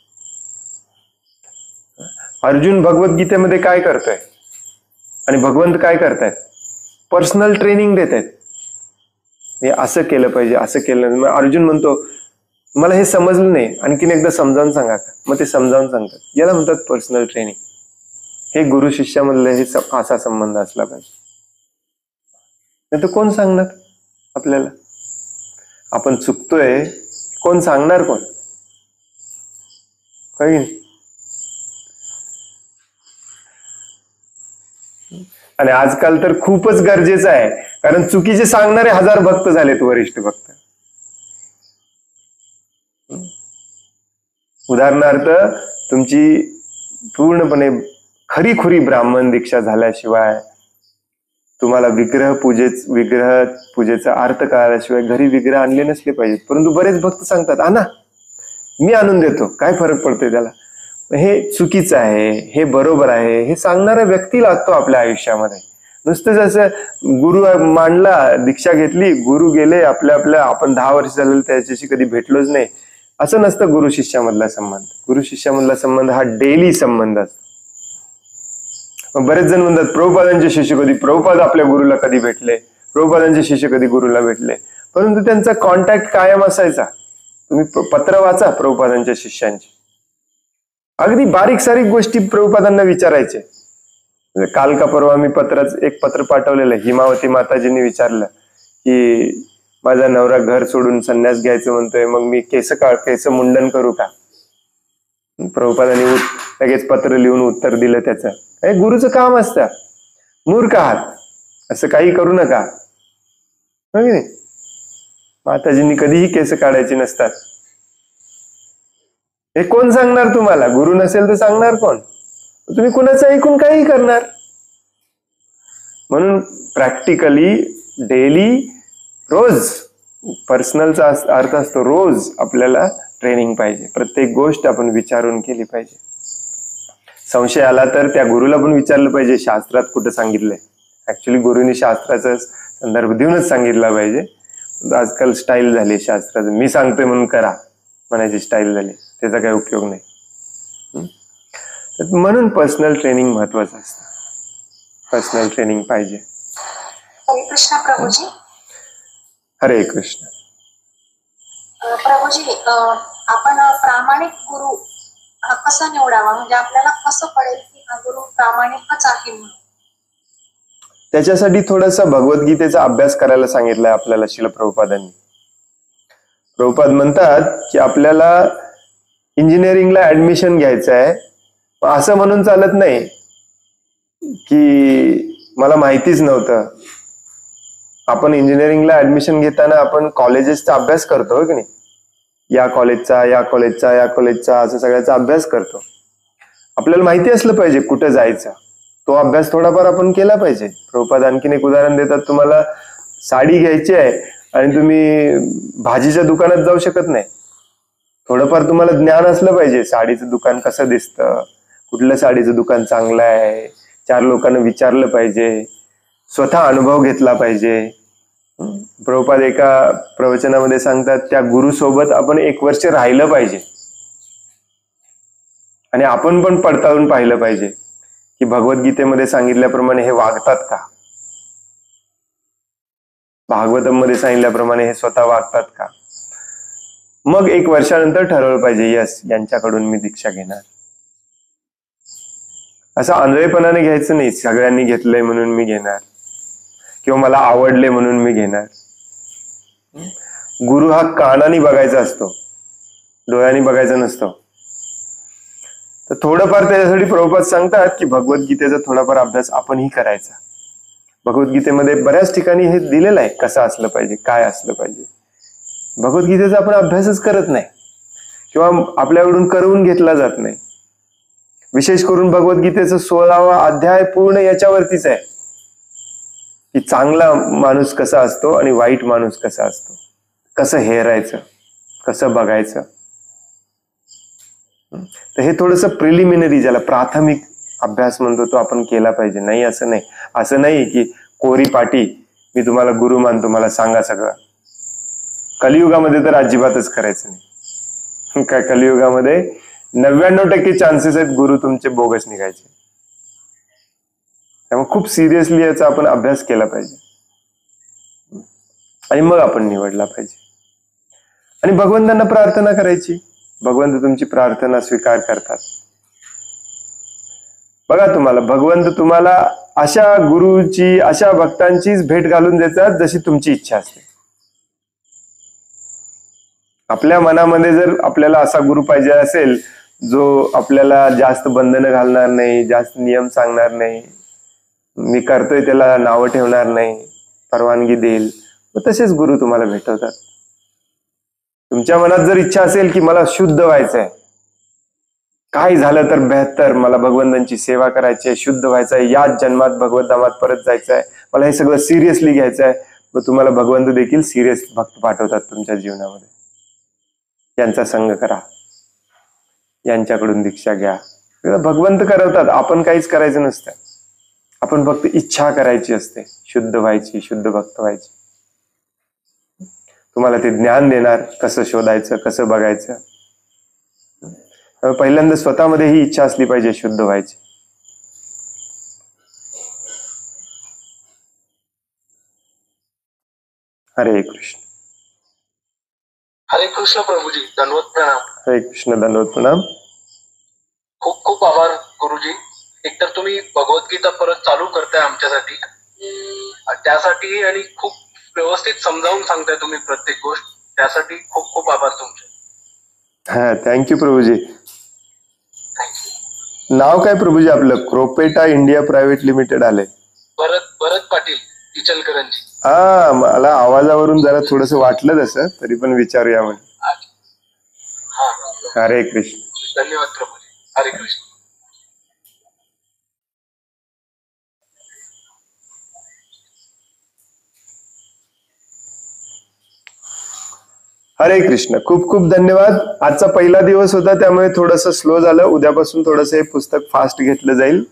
अर्जुन भगवद्गीतेमध्ये काय करतोय आणि भगवंत काय करतायत? पर्सनल ट्रेनिंग देत आहेत. हे असं केलं पाहिजे, असं केलं. मग अर्जुन म्हणतो मला हे समजलं नाही, आणखीन एकदा समजावून सांगा का? मग ते समजावून सांगतात. याला म्हणतात पर्सनल ट्रेनिंग. हे गुरु शिष्यामधलं हे असा संबंध असला पाहिजे. नाही तर कोण सांगणार आपल्याला? आपण चुकतोय, कोण सांगणार? कोण? काही. आणि आजकाल तर खूपच गरजेचं आहे, कारण चुकीचे सांगणारे 1000 भक्त झालेत, वरिष्ठ भक्त. उदाहरणार्थ, तुमची पूर्णपणे खरीखुरी ब्राह्मण दीक्षा झाल्याशिवाय, तुम्हाला विग्रह पूजेचा अर्थ कळाल्याशिवाय घरी विग्रह आणले नसले पाहिजेत. परंतु बरेच भक्त सांगतात आणा, मी आणून देतो, काय फरक पडतोय त्याला? हे चुकीचं आहे, हे बरोबर आहे, हे सांगणारा व्यक्ती लागतो आपल्या आयुष्यामध्ये. नुसतंच असं गुरु मांडला, दीक्षा घेतली, गुरु गेले, आपल्या आपण 10 वर्ष झालेलं त्याच्याशी कधी भेटलोच नाही, असं नसतं गुरु शिष्यामधला संबंध. गुरु शिष्यामधला संबंध हा डेली संबंध असतो. बरेच जण म्हणतात प्रभुपादांचे शिष्य कधी, प्रभुपाद आपल्या गुरुला कधी भेटले, प्रभुपादांचे शिष्य कधी गुरुला भेटले. परंतु त्यांचा कॉन्टॅक्ट कायम असायचा. तुम्ही पत्र वाचा प्रभुपादांच्या शिष्यांची, अगदी बारीक सारीक गोष्टी प्रभुपादांना विचारायचे. काल का परवा मी एक पत्र पाठवलेलं. हिमावती माताजींनी विचारलं की माझा नवरा घर सोडून संन्यास घ्यायचं म्हणतोय, मग मी केस मुंडन करू का? प्रभुपादांनी लगेच पत्र लिहून उत्तर दिलं त्याचं. हे गुरुचं काम असतं. मूर्ख आहात, असं काही करू नका. माताजींनी कधीही केस काढायचे नसतात. हे कोण सांगणार तुम्हाला? गुरु नसेल तर सांगणार कोण? तुम्ही कुणाचं ऐकून काही करणार. म्हणून प्रॅक्टिकली डेली, रोज, पर्सनलचा अर्थ असतो रोज आपल्याला ट्रेनिंग पाहिजे. प्रत्येक गोष्ट आपण विचारून केली पाहिजे. संशय आला तर त्या गुरुला पण विचारलं पाहिजे, शास्त्रात कुठं सांगितलंय. ऍक्च्युली गुरुनी शास्त्राचा संदर्भ देऊनच सांगितला पाहिजे. आजकाल स्टाईल झाली शास्त्राचं, मी सांगतोय म्हणून करा म्हणायची स्टाईल झाली, त्याचा काही उपयोग नाही. म्हणून पर्सनल ट्रेनिंग महत्वाचं असतं. पर्सनल ट्रेनिंग पाहिजे. हरे कृष्ण प्रभूजी. हरे कृष्ण. प्रभूजी, आपण प्रामाणिक गुरु हा कसा निवडावा, म्हणजे आपल्याला कसं कळेल की हा गुरु प्रामाणिकच आहे म्हणून? त्याच्यासाठी थोडासा भगवद्गीतेचा अभ्यास करायला सांगितलाय आपल्याला श्रील प्रभुपादांनी. प्रभुपाद म्हणतात की आपल्याला इंजिनिअरिंगला ऍडमिशन घ्यायचं आहे, असं म्हणून चालत नाही की मला माहितीच नव्हतं. आपण इंजिनिअरिंगला ऍडमिशन घेताना आपण कॉलेजेसचा अभ्यास करतो हो की नाही, या कॉलेजचा या कॉलेजचा या कॉलेजचा असं सगळ्याचा अभ्यास करतो. आपल्याला माहिती असलं पाहिजे कुठं जायचं, तो अभ्यास थोडाफार आपण केला पाहिजे. प्रभुपाद आणखीन एक उदाहरण देतात, तुम्हाला साडी घ्यायची आहे आणि तुम्ही भाजीच्या दुकानात जाऊ शकत नाही. थोडंफार तुम्हाला ज्ञान असलं पाहिजे, साडीचं दुकान कसं दिसतं, कुठलं साडीचं दुकान चांगलं आहे, 4 लोकांना विचारलं पाहिजे, स्वतः अनुभव घेतला पाहिजे. प्रभुपाद एका प्रवचनामध्ये सांगतात त्या गुरु सोबत आपण 1 वर्ष राहिलं पाहिजे आणि आपण पण पडताळून पाहिलं पाहिजे की भगवद्गीतेमध्ये सांगितल्याप्रमाणे हे वागतात का, भागवतम मध्ये सांगितल्याप्रमाणे हे स्वतः वागतात का. मग 1 वर्षानंतर ठरवलं पाहिजे, यस यांच्याकडून मी दीक्षा घेणार. असं आंधळेपणाने घ्यायचं नाही, सगळ्यांनी घेतलंय म्हणून मी घेणार किंवा मला आवडले म्हणून मी घेणार. गुरु हा कानाने बघायचा असतो, डोळ्यांनी बघायचा नसतो. तर थोडंफार त्याच्यासाठी प्रभुपाद सांगतात की भगवद्गीतेचा थोडाफार अभ्यास आपणही करायचा. भगवद्गीतेमध्ये बऱ्याच ठिकाणी हे दिलेलं आहे कसं असलं पाहिजे, काय असलं पाहिजे. भगवद्गीतेचा आपण अभ्यासच करत नाही किंवा आपल्याकडून करवून घेतला जात नाही. विशेष करून भगवद्गीतेचा 16वा अध्याय पूर्ण याच्यावरतीच आहे की चांगला माणूस कसा असतो आणि वाईट माणूस कसा असतो, कसं हेरायचं, कसं बघायचं. तर हे थोडंसं प्रिलिमिनरी, ज्याला प्राथमिक अभ्यास म्हणतो, तो आपण केला पाहिजे. नाही असं नाही, असं नाही की कोरी पाटी मी तुम्हाला गुरु मानतो मला सांगा सगळं. कलियुगामध्ये तर अजिबातच करायचं नाही. काय कलियुगामध्ये 99% चान्सेस आहेत गुरु तुमचे बोगस निघायचे. त्यामुळे खूप सिरियसली याचा आपण अभ्यास केला पाहिजे आणि मग आपण निवडला पाहिजे. आणि भगवंतांना प्रार्थना करायची, भगवंत तुमची प्रार्थना स्वीकार करतात. बघा, भगवंत तुम्हाला अशा गुरुची, अशा भक्तांचीच भेट घालून देतात जशी तुमची इच्छा असते. आपल्या मनामध्ये जर आपल्याला असा गुरु पाहिजे असेल जो आपल्याला जास्त बंधनं घालणार नाही, जास्त नियम सांगणार नाही, मी करतोय त्याला नावं ठेवणार नाही, परवानगी देईल, मग तसेच गुरु तुम्हाला भेटवतात. तुमच्या मनात जर इच्छा असेल की मला शुद्ध व्हायचंय, काय झालं तर बेहतर, मला भगवंतांची सेवा करायची आहे, शुद्ध व्हायचंय, याच जन्मात भगवद्धामात परत जायचंय, मला हे सगळं सिरियसली घ्यायचंय, मग तुम्हाला भगवंत देखील सिरियस भक्त पाठवतात तुमच्या जीवनामध्ये. यांचा संग करा, यांच्याकडून दीक्षा घ्या. भगवंत करवतात, आपण काहीच करायचं नसतं. आपण फक्त इच्छा करायची असते, शुद्ध व्हायची, शुद्ध भक्त व्हायची. तुम्हाला ते ज्ञान देणार, कसं शोधायचं, कसं बघायचं. पहिल्यांदा स्वतःमध्ये ही इच्छा असली पाहिजे शुद्ध व्हायची. हरे कृष्ण. हरे कृष्ण प्रभूजी, दंडवत प्रणाम. हरे कृष्ण, दंडवत प्रणाम. खूप खूप आभार गुरुजी. एकतर तुम्ही भगवद्गीता परत चालू करताय आमच्यासाठी, त्यासाठी, आणि खूप व्यवस्थित समजावून सांगताय तुम्ही प्रत्येक गोष्ट, त्यासाठी खूप खूप आभार तुमचे. हा, थँक्यू प्रभूजी. नाव काय प्रभूजी आपलं? क्रोपेटा इंडिया प्रायव्हेट लिमिटेड आलंय. भरत पाटील, इचलकरंजी. हा, मला आवाजावरून जरा थोडस वाटलं तसं, तरी पण विचारूया म्हणून. हरे कृष्ण. धन्यवाद प्रभूजी. हरे कृष्ण. हरे कृष्ण. खूप खूप धन्यवाद. आजचा पहिला दिवस होता त्यामुळे थोडस स्लो झालं. उद्यापासून थोडंसं हे पुस्तक फास्ट घेतलं जाईल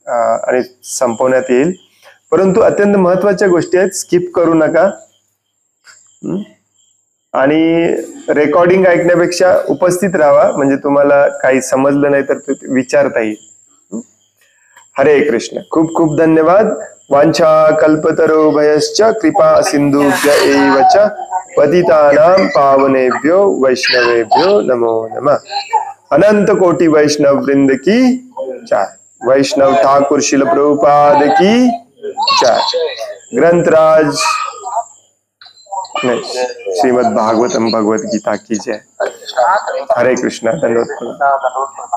आणि संपवण्यात येईल. परंतु अत्यंत महत्वाच्या गोष्टी आहेत, स्किप करू नका. आणि रेकॉर्डिंग ऐकण्यापेक्षा उपस्थित राहा, म्हणजे तुम्हाला काही समजलं नाही तर ते विचारता येईल. हरे कृष्ण. खूप खूप धन्यवाद. वांछा कल्पतरुभयश्च कृपा सिंधुभ्य एव च पतितानां पावनेभ्यो वैष्णवेभ्यो नमो नमः. अनंत कोटि वैष्णव वृंद की जय. वैष्णव ठाकुर शिल प्रभुपाद की जय. ग्रंथराज नहीं, श्रीमद् भागवतम भगवत गीता की जय. हरे कृष्ण. धन्यवाद.